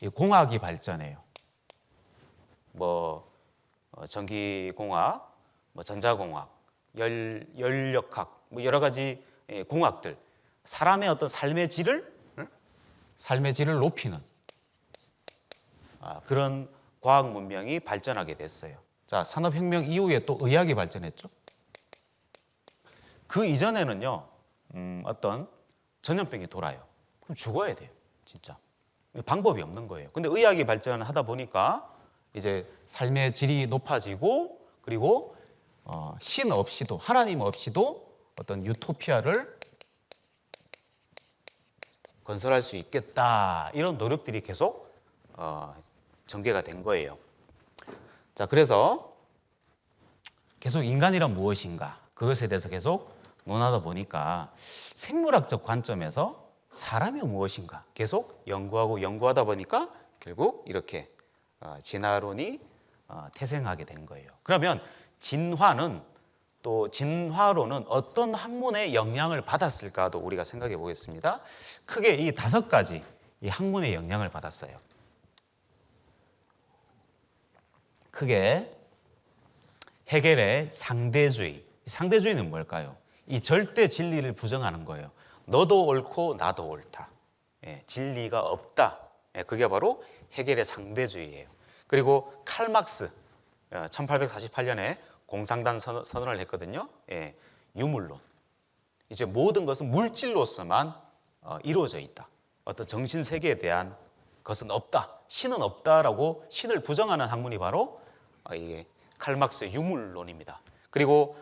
[SPEAKER 1] 이 공학이 발전해요. 뭐 전기공학, 뭐 전자공학, 연력학, 뭐 여러 가지 공학들, 사람의 어떤 삶의 질을 높이는 그런 과학 문명이 발전하게 됐어요. 자, 산업혁명 이후에 또 의학이 발전했죠. 그 이전에는요, 어떤 전염병이 돌아요. 그럼 죽어야 돼요, 진짜. 방법이 없는 거예요. 근데 의학이 발전하다 보니까 이제 삶의 질이 높아지고, 그리고 신 없이도, 하나님 없이도 어떤 유토피아를 건설할 수 있겠다, 이런 노력들이 계속 전개가 된 거예요. 자, 그래서 계속 인간이란 무엇인가, 그것에 대해서 계속 논하다 보니까 생물학적 관점에서 사람이 무엇인가 계속 연구하다 보니까 결국 이렇게 진화론이 태생하게 된 거예요. 그러면 진화론은 어떤 학문의 영향을 받았을까도 우리가 생각해 보겠습니다. 크게 이 5가지 이 학문의 영향을 받았어요. 크게 헤겔의 상대주의. 상대주의는 뭘까요? 이 절대 진리를 부정하는 거예요. 너도 옳고 나도 옳다. 진리가 없다. 그게 바로 헤겔의 상대주의예요. 그리고 칼 막스 1848년에 공산당 선언을 했거든요. 유물론. 이제 모든 것은 물질로서만 이루어져 있다. 어떤 정신 세계에 대한 것은 없다. 신은 없다라고 신을 부정하는 학문이 바로 이게 칼 막스의 유물론입니다. 그리고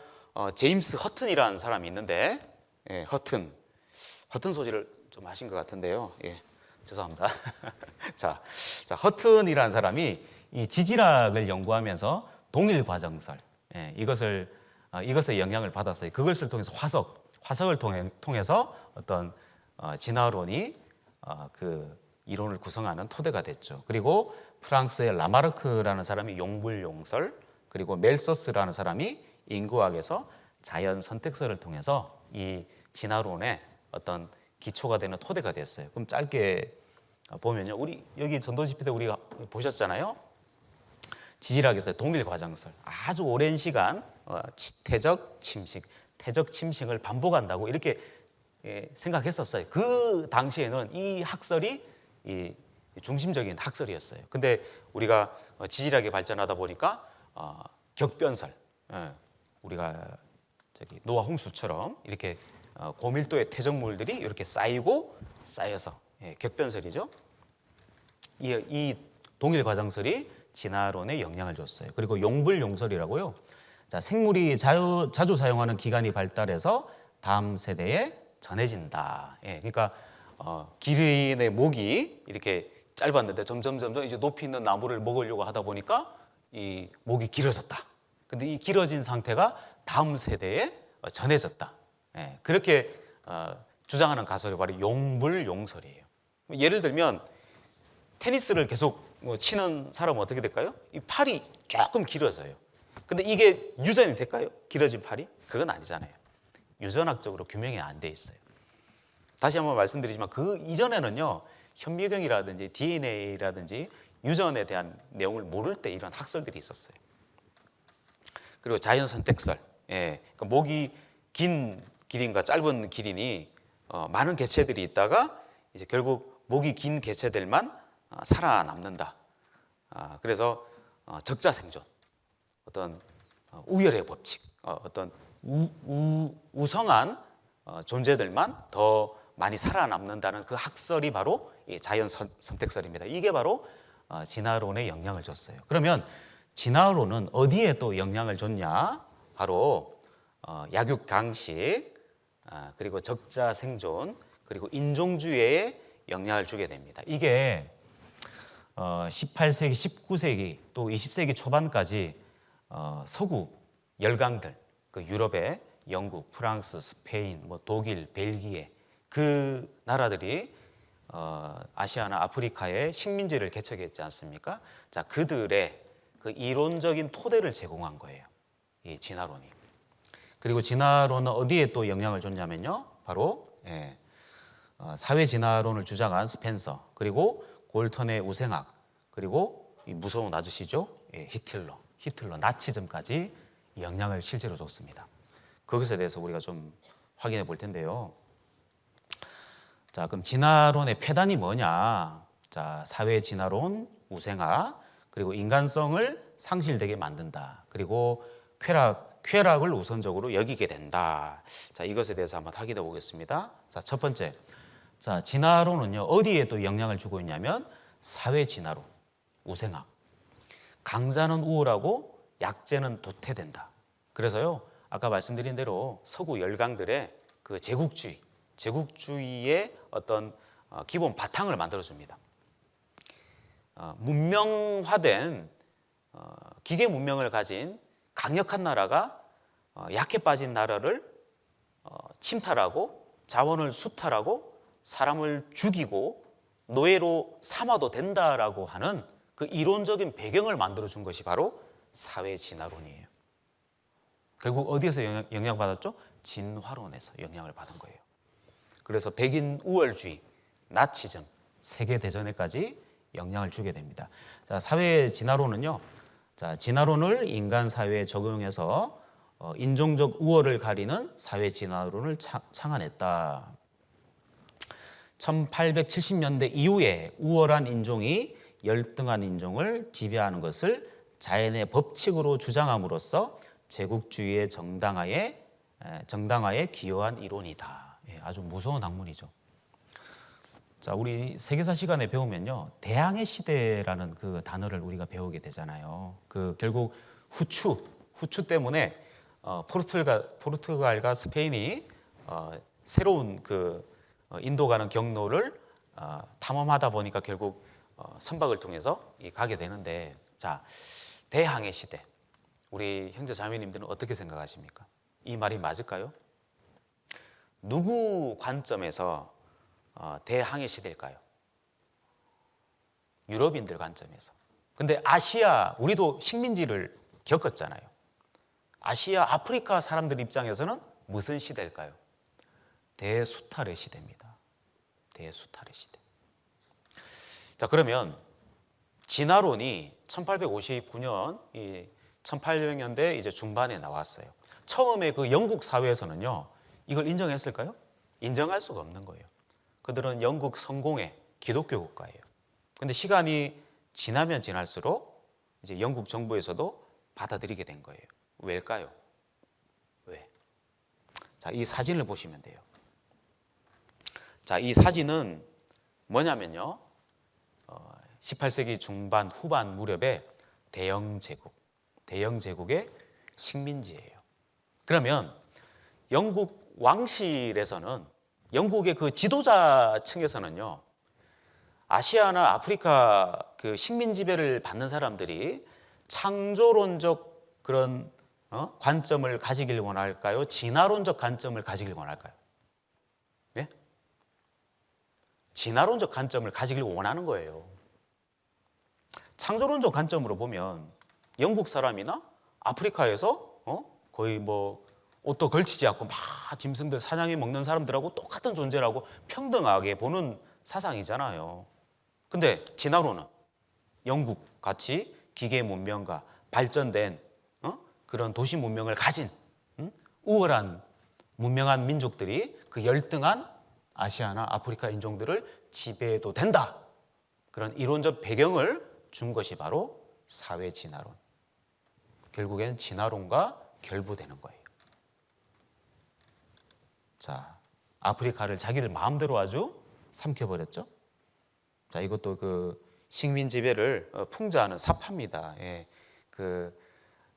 [SPEAKER 1] 제임스 허튼이라는 사람이 있는데, 예, 허튼 소리를 좀 하신 것 같은데요. 예, 죄송합니다. 자, 허튼이라는 사람이 이 지질학을 연구하면서 동일 과정설, 예, 이것의 영향을 받았어요. 그것을 통해서 화석을 통해서 어떤 진화론이 그 이론을 구성하는 토대가 됐죠. 그리고 프랑스의 라마르크라는 사람이 용불용설, 그리고 멜서스라는 사람이 인구학에서 자연 선택설을 통해서 이 진화론의 어떤 기초가 되는 토대가 됐어요. 그럼 짧게 보면요, 우리 여기 전도집회 때 우리가 보셨잖아요. 지질학에서 동일 과정설, 아주 오랜 시간 태적 침식을 반복한다고 이렇게 생각했었어요. 그 당시에는 이 학설이 이 중심적인 학설이었어요. 근데 우리가 지질학이 발전하다 보니까 격변설, 우리가 저기 노아 홍수처럼 이렇게 고밀도의 퇴적물들이 이렇게 쌓여서 격변설이죠. 이 동일 과정설이 진화론에 영향을 줬어요. 그리고 용불용설이라고요. 자, 생물이 자주 사용하는 기관이 발달해서 다음 세대에 전해진다. 그러니까 기린의 목이 이렇게 짧았는데 점점 이제 높이 있는 나무를 먹으려고 하다 보니까 이 목이 길어졌다. 근데 이 길어진 상태가 다음 세대에 전해졌다. 그렇게 주장하는 가설이 바로 용불용설이에요. 예를 들면 테니스를 계속 치는 사람은 어떻게 될까요? 이 팔이 조금 길어져요. 근데 이게 유전이 될까요? 길어진 팔이? 그건 아니잖아요. 유전학적으로 규명이 안 돼 있어요. 다시 한번 말씀드리지만 그 이전에는요, 현미경이라든지 DNA라든지 유전에 대한 내용을 모를 때 이런 학설들이 있었어요. 그리고 자연 선택설, 그러니까 목이 긴 기린과 짧은 기린이 많은 개체들이 있다가 이제 결국 목이 긴 개체들만 살아남는다. 그래서 적자생존, 어떤 우열의 법칙, 어떤 우성한 존재들만 더 많이 살아남는다는 그 학설이 바로 자연 선택설입니다. 이게 바로 진화론에 영향을 줬어요. 그러면 진화론은 어디에 또 영향을 줬냐? 바로 약육강식, 그리고 적자생존, 그리고 인종주의에 영향을 주게 됩니다. 이게 18세기, 19세기 또 20세기 초반까지 서구 열강들, 그 유럽의 영국, 프랑스, 스페인, 독일, 벨기에 그 나라들이 아시아나 아프리카에 식민지를 개척했지 않습니까? 자, 그들의 그 이론적인 토대를 제공한 거예요, 이 진화론이. 그리고 진화론은 어디에 또 영향을 줬냐면요, 바로 사회 진화론을 주장한 스펜서, 그리고 골턴의 우생학, 그리고 이 무서운 아저씨죠, 히틀러, 나치즘까지 영향을 실제로 줬습니다. 그것에 대해서 우리가 좀 확인해 볼 텐데요. 자, 그럼 진화론의 폐단이 뭐냐? 자, 사회 진화론, 우생학, 그리고 인간성을 상실되게 만든다. 그리고 쾌락을 우선적으로 여기게 된다. 자, 이것에 대해서 한번 확인해 보겠습니다. 자, 첫 번째. 자, 진화론은요, 어디에 또 영향을 주고 있냐면 사회 진화론, 우생학. 강자는 우월하고 약자는 도태된다. 그래서요, 아까 말씀드린 대로 서구 열강들의 그 제국주의의 어떤 기본 바탕을 만들어줍니다. 문명화된 기계 문명을 가진 강력한 나라가 약해 빠진 나라를 침탈하고 자원을 수탈하고 사람을 죽이고 노예로 삼아도 된다라고 하는 그 이론적인 배경을 만들어준 것이 바로 사회 진화론이에요. 결국 어디에서 영향받았죠? 진화론에서 영향을 받은 거예요. 그래서 백인 우월주의, 나치즘, 세계대전에까지 영향을 주게 됩니다. 자, 사회 진화론은요, 자, 진화론을 인간 사회에 적용해서 인종적 우월을 가리는 사회 진화론을 창안했다. 1870년대 이후에 우월한 인종이 열등한 인종을 지배하는 것을 자연의 법칙으로 주장함으로써 제국주의의 정당화에 정당화에 기여한 이론이다. 아주 무서운 학문이죠. 자, 우리 세계사 시간에 배우면요, 대항해 시대라는 그 단어를 우리가 배우게 되잖아요. 그 결국 후추 때문에 포르투갈과 스페인이 새로운 그 인도 가는 경로를 탐험하다 보니까 결국 선박을 통해서 가게 되는데, 자, 대항해 시대, 우리 형제 자매님들은 어떻게 생각하십니까? 이 말이 맞을까요? 누구 관점에서 대항해 시대일까요? 유럽인들 관점에서. 근데 아시아, 우리도 식민지를 겪었잖아요. 아시아, 아프리카 사람들 입장에서는 무슨 시대일까요? 대수탈의 시대입니다. 대수탈의 시대. 자, 그러면 진화론이 1859년, 1800년대 이제 중반에 나왔어요. 처음에 그 영국 사회에서는요, 이걸 인정했을까요? 인정할 수가 없는 거예요. 그들은 영국 성공의 기독교 국가예요. 근데 시간이 지나면 지날수록 이제 영국 정부에서도 받아들이게 된 거예요. 왜일까요? 왜? 자, 이 사진을 보시면 돼요. 자, 이 사진은 뭐냐면요, 18세기 중반 후반 무렵에 대영 제국의 식민지예요. 그러면 영국 왕실에서는, 영국의 그 지도자층에서는요, 아시아나 아프리카 그 식민 지배를 받는 사람들이 창조론적 그런 관점을 가지길 원할까요? 진화론적 관점을 가지길 원할까요? 네? 진화론적 관점을 가지길 원하는 거예요. 창조론적 관점으로 보면 영국 사람이나 아프리카에서 거의 뭐 옷도 걸치지 않고 막 짐승들 사냥해 먹는 사람들하고 똑같은 존재라고 평등하게 보는 사상이잖아요. 근데 진화론은 영국 같이 기계 문명과 발전된 그런 도시 문명을 가진 우월한 문명한 민족들이 그 열등한 아시아나 아프리카 인종들을 지배해도 된다. 그런 이론적 배경을 준 것이 바로 사회 진화론. 결국엔 진화론과 결부되는 거예요. 자, 아프리카를 자기들 마음대로 아주 삼켜버렸죠. 자, 이것도 그 식민 지배를 풍자하는 사파입니다. 예, 그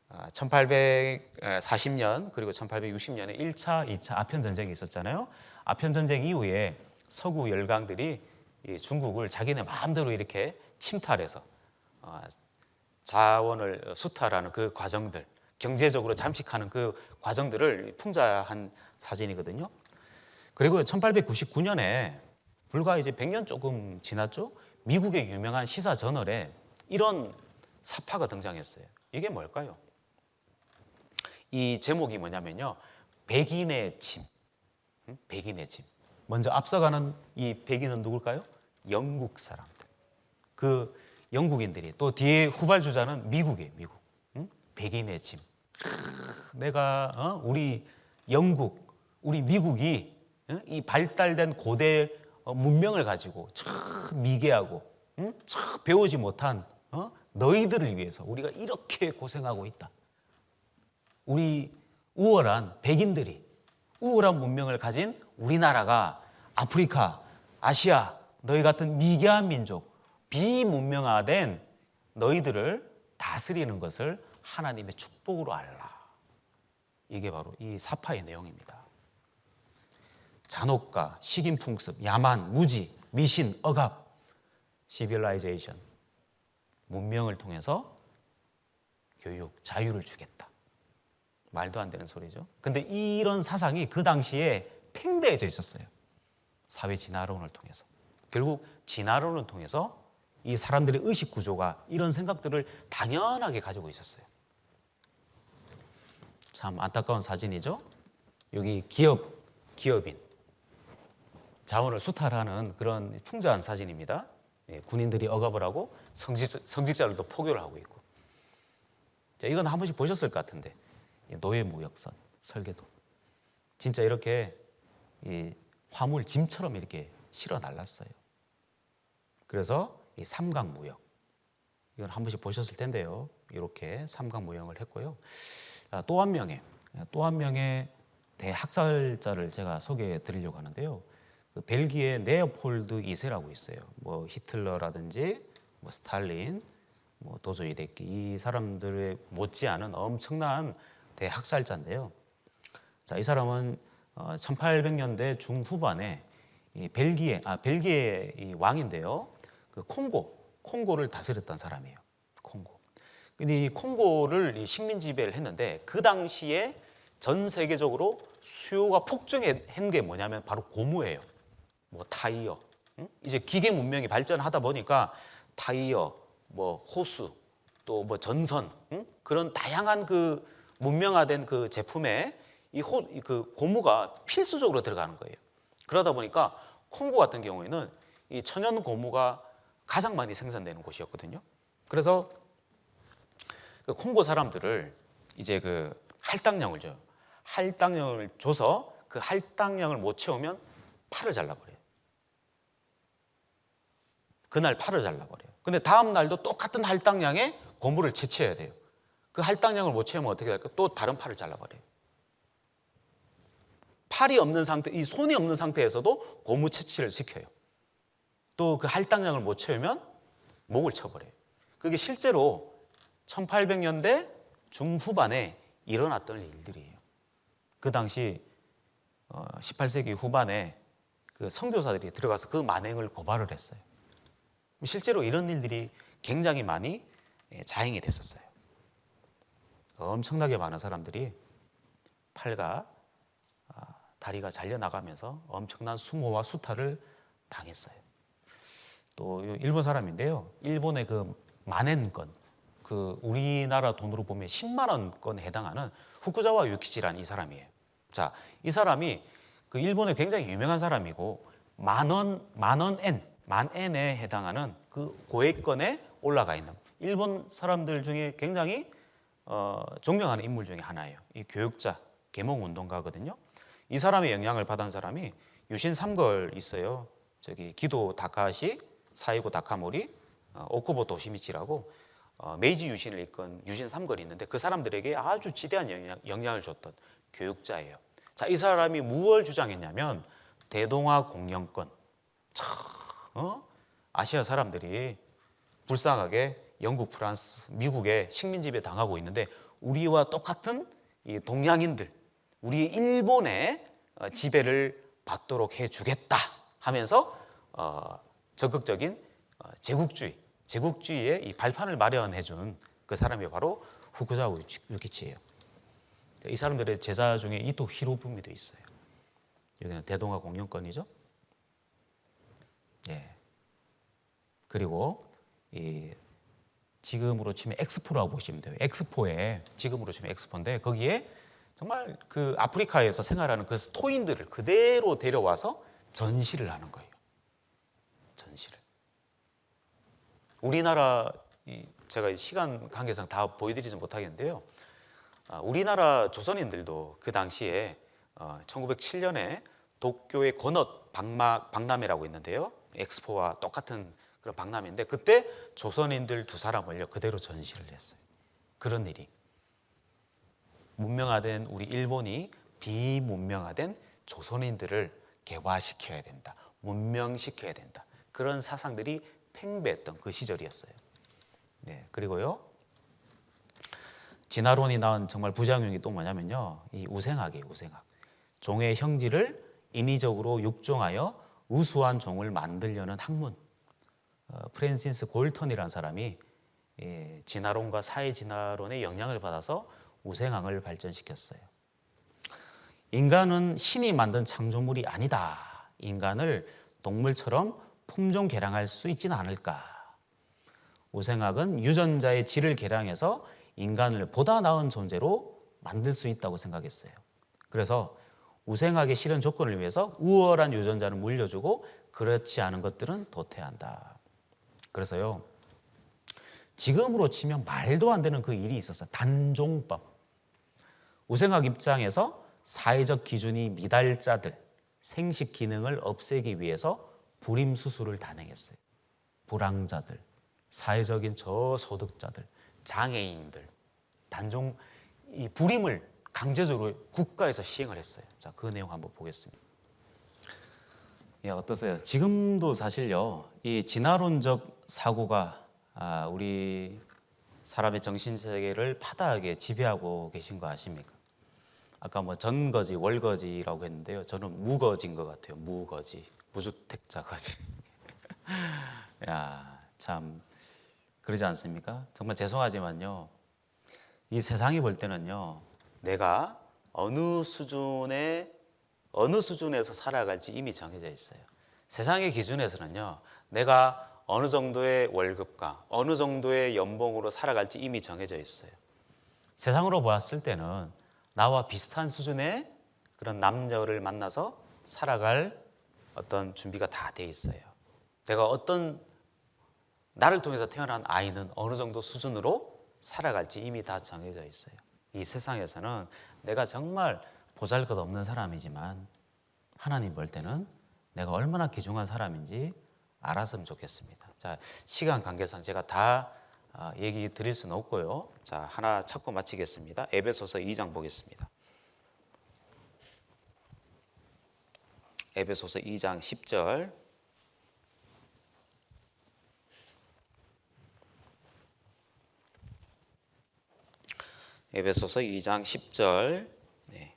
[SPEAKER 1] 1840년 그리고 1860년에 1차, 2차 아편 전쟁이 있었잖아요. 아편 전쟁 이후에 서구 열강들이 중국을 자기네 마음대로 이렇게 침탈해서 자원을 수탈하는 그 과정들, 경제적으로 잠식하는 그 과정들을 풍자한 사진이거든요. 그리고 1899년에 불과 이제 100년 조금 지났죠. 미국의 유명한 시사 저널에 이런 사파가 등장했어요. 이게 뭘까요? 이 제목이 뭐냐면요, 백인의 짐. 백인의 짐. 먼저 앞서가는 이 백인은 누굴까요? 영국 사람들. 그 영국인들이, 또 뒤에 후발주자는 미국이에요. 미국. 백인의 짐. 내가 우리 영국, 우리 미국이 이 발달된 고대 문명을 가지고 참 미개하고 참 배우지 못한 너희들을 위해서 우리가 이렇게 고생하고 있다. 우리 우월한 백인들이, 우월한 문명을 가진 우리나라가 아프리카, 아시아, 너희 같은 미개한 민족, 비문명화된 너희들을 다스리는 것을 하나님의 축복으로 알라. 이게 바로 이 사파의 내용입니다. 잔혹과 식인풍습, 야만, 무지, 미신, 억압, 시빌라이제이션, 문명을 통해서 교육, 자유를 주겠다. 말도 안 되는 소리죠. 근데 이런 사상이 그 당시에 팽배해져 있었어요. 사회 진화론을 통해서. 결국 진화론을 통해서 이 사람들의 의식 구조가 이런 생각들을 당연하게 가지고 있었어요. 참 안타까운 사진이죠. 여기 기업인, 자원을 수탈하는 그런 풍자한 사진입니다. 군인들이 억압을 하고 성직자들도 포교를 하고 있고. 자, 이건 한 번씩 보셨을 것 같은데, 노예무역선 설계도. 진짜 이렇게 이 화물 짐처럼 이렇게 실어 날랐어요. 그래서 이 삼각무역, 이건 한 번씩 보셨을 텐데요. 이렇게 삼각무역을 했고요. 또 한 명의 대학살자를 제가 소개해 드리려고 하는데요. 그 벨기에 네오폴드 2세라고 있어요. 뭐 히틀러라든지 뭐 스탈린, 뭐 도조히데키 이 사람들의 못지않은 엄청난 대학살자인데요. 자, 이 사람은 1800년대 중후반에 이 벨기에 이 왕인데요. 그 콩고를 다스렸던 사람이에요. 콩고. 근데 이 콩고를 이 식민 지배를 했는데 그 당시에 전 세계적으로 수요가 폭증한 게 뭐냐면 바로 고무예요. 뭐 타이어, 응? 이제 기계 문명이 발전하다 보니까 타이어, 뭐 호수, 또 뭐 전선, 응? 그런 다양한 그 문명화된 그 제품에 그 고무가 필수적으로 들어가는 거예요. 그러다 보니까 콩고 같은 경우에는 이 천연 고무가 가장 많이 생산되는 곳이었거든요. 그래서 그 콩고 사람들을 이제 그 할당량을 줘요. 할당량을 줘서 그 할당량을 못 채우면 팔을 잘라버려요. 그날 팔을 잘라버려요. 근데 다음 날도 똑같은 할당량의 고무를 채취해야 돼요. 그 할당량을 못 채우면 어떻게 될까? 또 다른 팔을 잘라버려요. 팔이 없는 상태, 이 손이 없는 상태에서도 고무 채취를 시켜요. 또 그 할당량을 못 채우면 목을 쳐버려요. 그게 실제로 1800년대 중후반에 일어났던 일들이에요. 그 당시 18세기 후반에 그 선교사들이 들어가서 그 만행을 고발을 했어요. 실제로 이런 일들이 굉장히 많이 자행이 됐었어요. 엄청나게 많은 사람들이 팔과 다리가 잘려나가면서 엄청난 수모와 수탈을 당했어요. 또 일본 사람인데요. 일본의 그 만엔건, 그 우리나라 돈으로 보면 10만 원권에 해당하는 후쿠자와 유키치라는 이 사람이에요. 자, 이 사람이 그 일본의 굉장히 유명한 사람이고 만엔에 해당하는 그 고액권에 올라가 있는 일본 사람들 중에 굉장히 존경하는 인물 중에 하나예요. 이 교육자, 계몽운동가거든요. 이 사람의 영향을 받은 사람이 유신 3걸 있어요. 저기 기도 다카시, 사이고 다카모리, 오쿠보 도시미치라고 메이지 유신을 이끈 유신 3걸이 있는데 그 사람들에게 아주 지대한 영향을 줬던 교육자예요. 자, 이 사람이 무엇을 주장했냐면 대동아 공영권. 아시아 사람들이 불쌍하게 영국, 프랑스, 미국에 식민지배 당하고 있는데 우리와 똑같은 이 동양인들, 우리 일본의 지배를 받도록 해주겠다 하면서 적극적인 제국주의의 이 발판을 마련해준 그 사람이 바로 후쿠자와 유키치예요. 이 사람들의 제자 중에 이토 히로부미도 있어요. 여기는 대동아 공영권이죠. 예. 그리고 이 지금으로 치면 엑스포라고 보시면 돼요. 엑스포에 지금으로 치면 엑스포인데 거기에 정말 그 아프리카에서 생활하는 그 토인들을 그대로 데려와서 전시를 하는 거예요. 전시를. 우리나라 제가 시간 관계상 다 보여드리지 못하겠는데요. 우리나라 조선인들도 그 당시에 1907년에 도쿄의 건엇 박람회라고 있는데요. 엑스포와 똑같은 그런 박람회인데 그때 조선인들 2사람을요 그대로 전시를 했어요. 그런 일이 문명화된 우리 일본이 비문명화된 조선인들을 개화시켜야 된다, 문명시켜야 된다. 그런 사상들이 팽배했던 그 시절이었어요. 네, 그리고요 진화론이 낳은 정말 부작용이 또 뭐냐면요, 이 우생학이에요. 우생학. 종의 형질을 인위적으로 육종하여 우수한 종을 만들려는 학문. 프랜시스 골턴이라는 사람이 진화론과 사회진화론의 영향을 받아서 우생학을 발전시켰어요. 인간은 신이 만든 창조물이 아니다. 인간을 동물처럼 품종 개량할 수 있지는 않을까. 우생학은 유전자의 질을 개량해서 인간을 보다 나은 존재로 만들 수 있다고 생각했어요. 그래서 우생학의 실현 조건을 위해서 우월한 유전자를 물려주고 그렇지 않은 것들은 도태한다. 그래서요 지금으로 치면 말도 안 되는 그 일이 있었어요. 단종법. 우생학 입장에서 사회적 기준이 미달자들 생식 기능을 없애기 위해서 불임 수술을 단행했어요. 불황자들, 사회적인 저소득자들, 장애인들, 이 불임을 강제적으로 국가에서 시행을 했어요. 자, 그 내용 한번 보겠습니다. 예, 어떠세요? 지금도 사실요, 이 진화론적 사고가 우리 사람의 정신 세계를 파다하게 지배하고 계신 거 아십니까? 아까 뭐 전거지, 월거지라고 했는데요. 저는 무거지인 것 같아요. 무거지, 무주택자 거지. 야, 참 그러지 않습니까? 정말 죄송하지만요, 이 세상이 볼 때는요, 내가 어느 수준에서 살아갈지 이미 정해져 있어요. 세상의 기준에서는요, 내가 어느 정도의 월급과 어느 정도의 연봉으로 살아갈지 이미 정해져 있어요. 세상으로 보았을 때는 나와 비슷한 수준의 그런 남녀를 만나서 살아갈 어떤 준비가 다 돼 있어요. 내가 나를 통해서 태어난 아이는 어느 정도 수준으로 살아갈지 이미 다 정해져 있어요. 이 세상에서는 내가 정말 보잘것없는 사람이지만 하나님 볼 때는 내가 얼마나 귀중한 사람인지 알았으면 좋겠습니다. 자, 시간 관계상 제가 다 얘기 드릴 수는 없고요. 자, 하나 찾고 마치겠습니다. 에베소서 2장 보겠습니다. 에베소서 2장 10절. 에베소서 2장 10절. 네.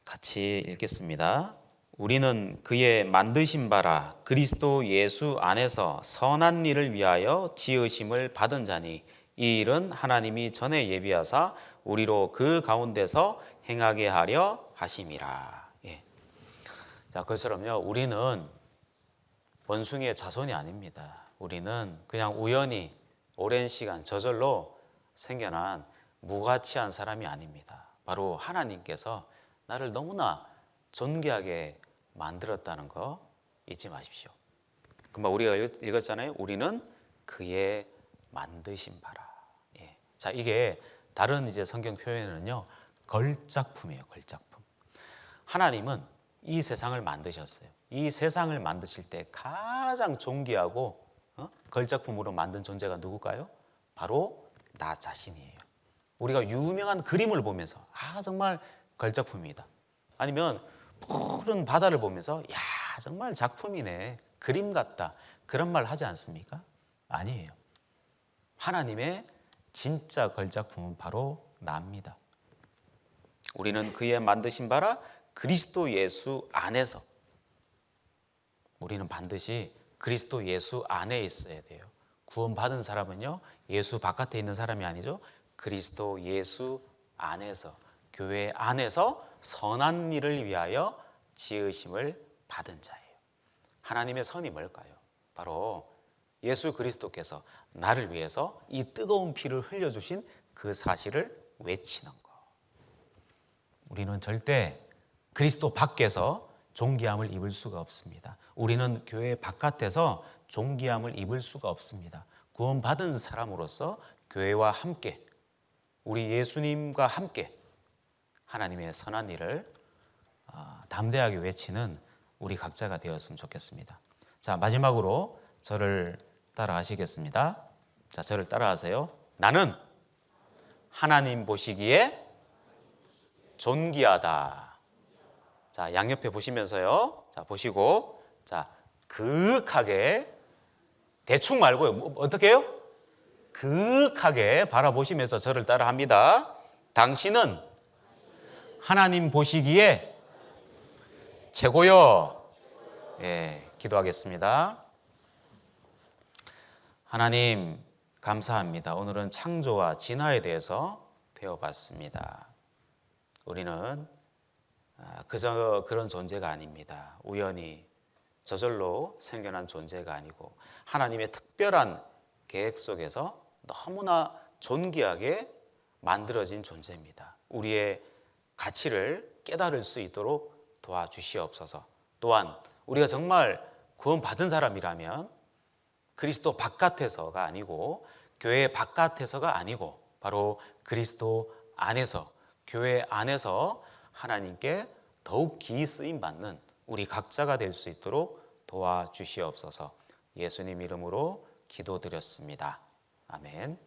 [SPEAKER 1] 같이 읽겠습니다. 우리는 그의 만드신 바라 그리스도 예수 안에서 선한 일을 위하여 지으심을 받은 자니 이 일은 하나님이 전에 예비하사 우리로 그 가운데서 행하게 하려 하심이라. 예. 자, 그처럼요, 우리는 원숭이의 자손이 아닙니다. 우리는 그냥 우연히 오랜 시간 저절로 생겨난 무가치한 사람이 아닙니다. 바로 하나님께서 나를 너무나 존귀하게 만들었다는 거 잊지 마십시오. 금방 우리가 읽었잖아요. 우리는 그의 만드신 바라. 예. 자, 이게 다른 이제 성경 표현은요, 걸작품이에요. 걸작품. 하나님은 이 세상을 만드셨어요. 이 세상을 만드실 때 가장 존귀하고 걸작품으로 만든 존재가 누굴까요? 바로 나 자신이에요. 우리가 유명한 그림을 보면서 정말 걸작품이다. 아니면 푸른 바다를 보면서 야, 정말 작품이네, 그림 같다, 그런 말 하지 않습니까? 아니에요. 하나님의 진짜 걸작품은 바로 나입니다. 우리는 그의 만드신 바라 그리스도 예수 안에서. 우리는 반드시 그리스도 예수 안에 있어야 돼요. 구원받은 사람은요, 예수 바깥에 있는 사람이 아니죠. 그리스도 예수 안에서, 교회 안에서 선한 일을 위하여 지으심을 받은 자예요. 하나님의 선이 뭘까요? 바로 예수 그리스도께서 나를 위해서 이 뜨거운 피를 흘려주신 그 사실을 외치는 것. 우리는 절대 그리스도 밖에서 존귀함을 입을 수가 없습니다. 우리는 교회 바깥에서 존귀함을 입을 수가 없습니다. 구원받은 사람으로서 교회와 함께, 우리 예수님과 함께 하나님의 선한 일을 담대하게 외치는 우리 각자가 되었으면 좋겠습니다. 자, 마지막으로 저를 따라 하시겠습니다. 자, 저를 따라하세요. 나는 하나님 보시기에 존귀하다. 자, 양옆에 보시면서요. 자, 보시고, 자, 그윽하게, 대충 말고요. 어떻게 해요? 그윽하게 바라보시면서 저를 따라 합니다. 당신은 하나님 보시기에 최고요. 예, 기도하겠습니다. 하나님, 감사합니다. 오늘은 창조와 진화에 대해서 배워봤습니다. 우리는 그저 그런 존재가 아닙니다. 우연히 저절로 생겨난 존재가 아니고 하나님의 특별한 계획 속에서 너무나 존귀하게 만들어진 존재입니다. 우리의 가치를 깨달을 수 있도록 도와주시옵소서. 또한 우리가 정말 구원받은 사람이라면 그리스도 바깥에서가 아니고, 교회 바깥에서가 아니고, 바로 그리스도 안에서, 교회 안에서 하나님께 더욱 기이 쓰임 받는 우리 각자가 될 수 있도록 도와주시옵소서. 예수님 이름으로 기도드렸습니다. 아멘.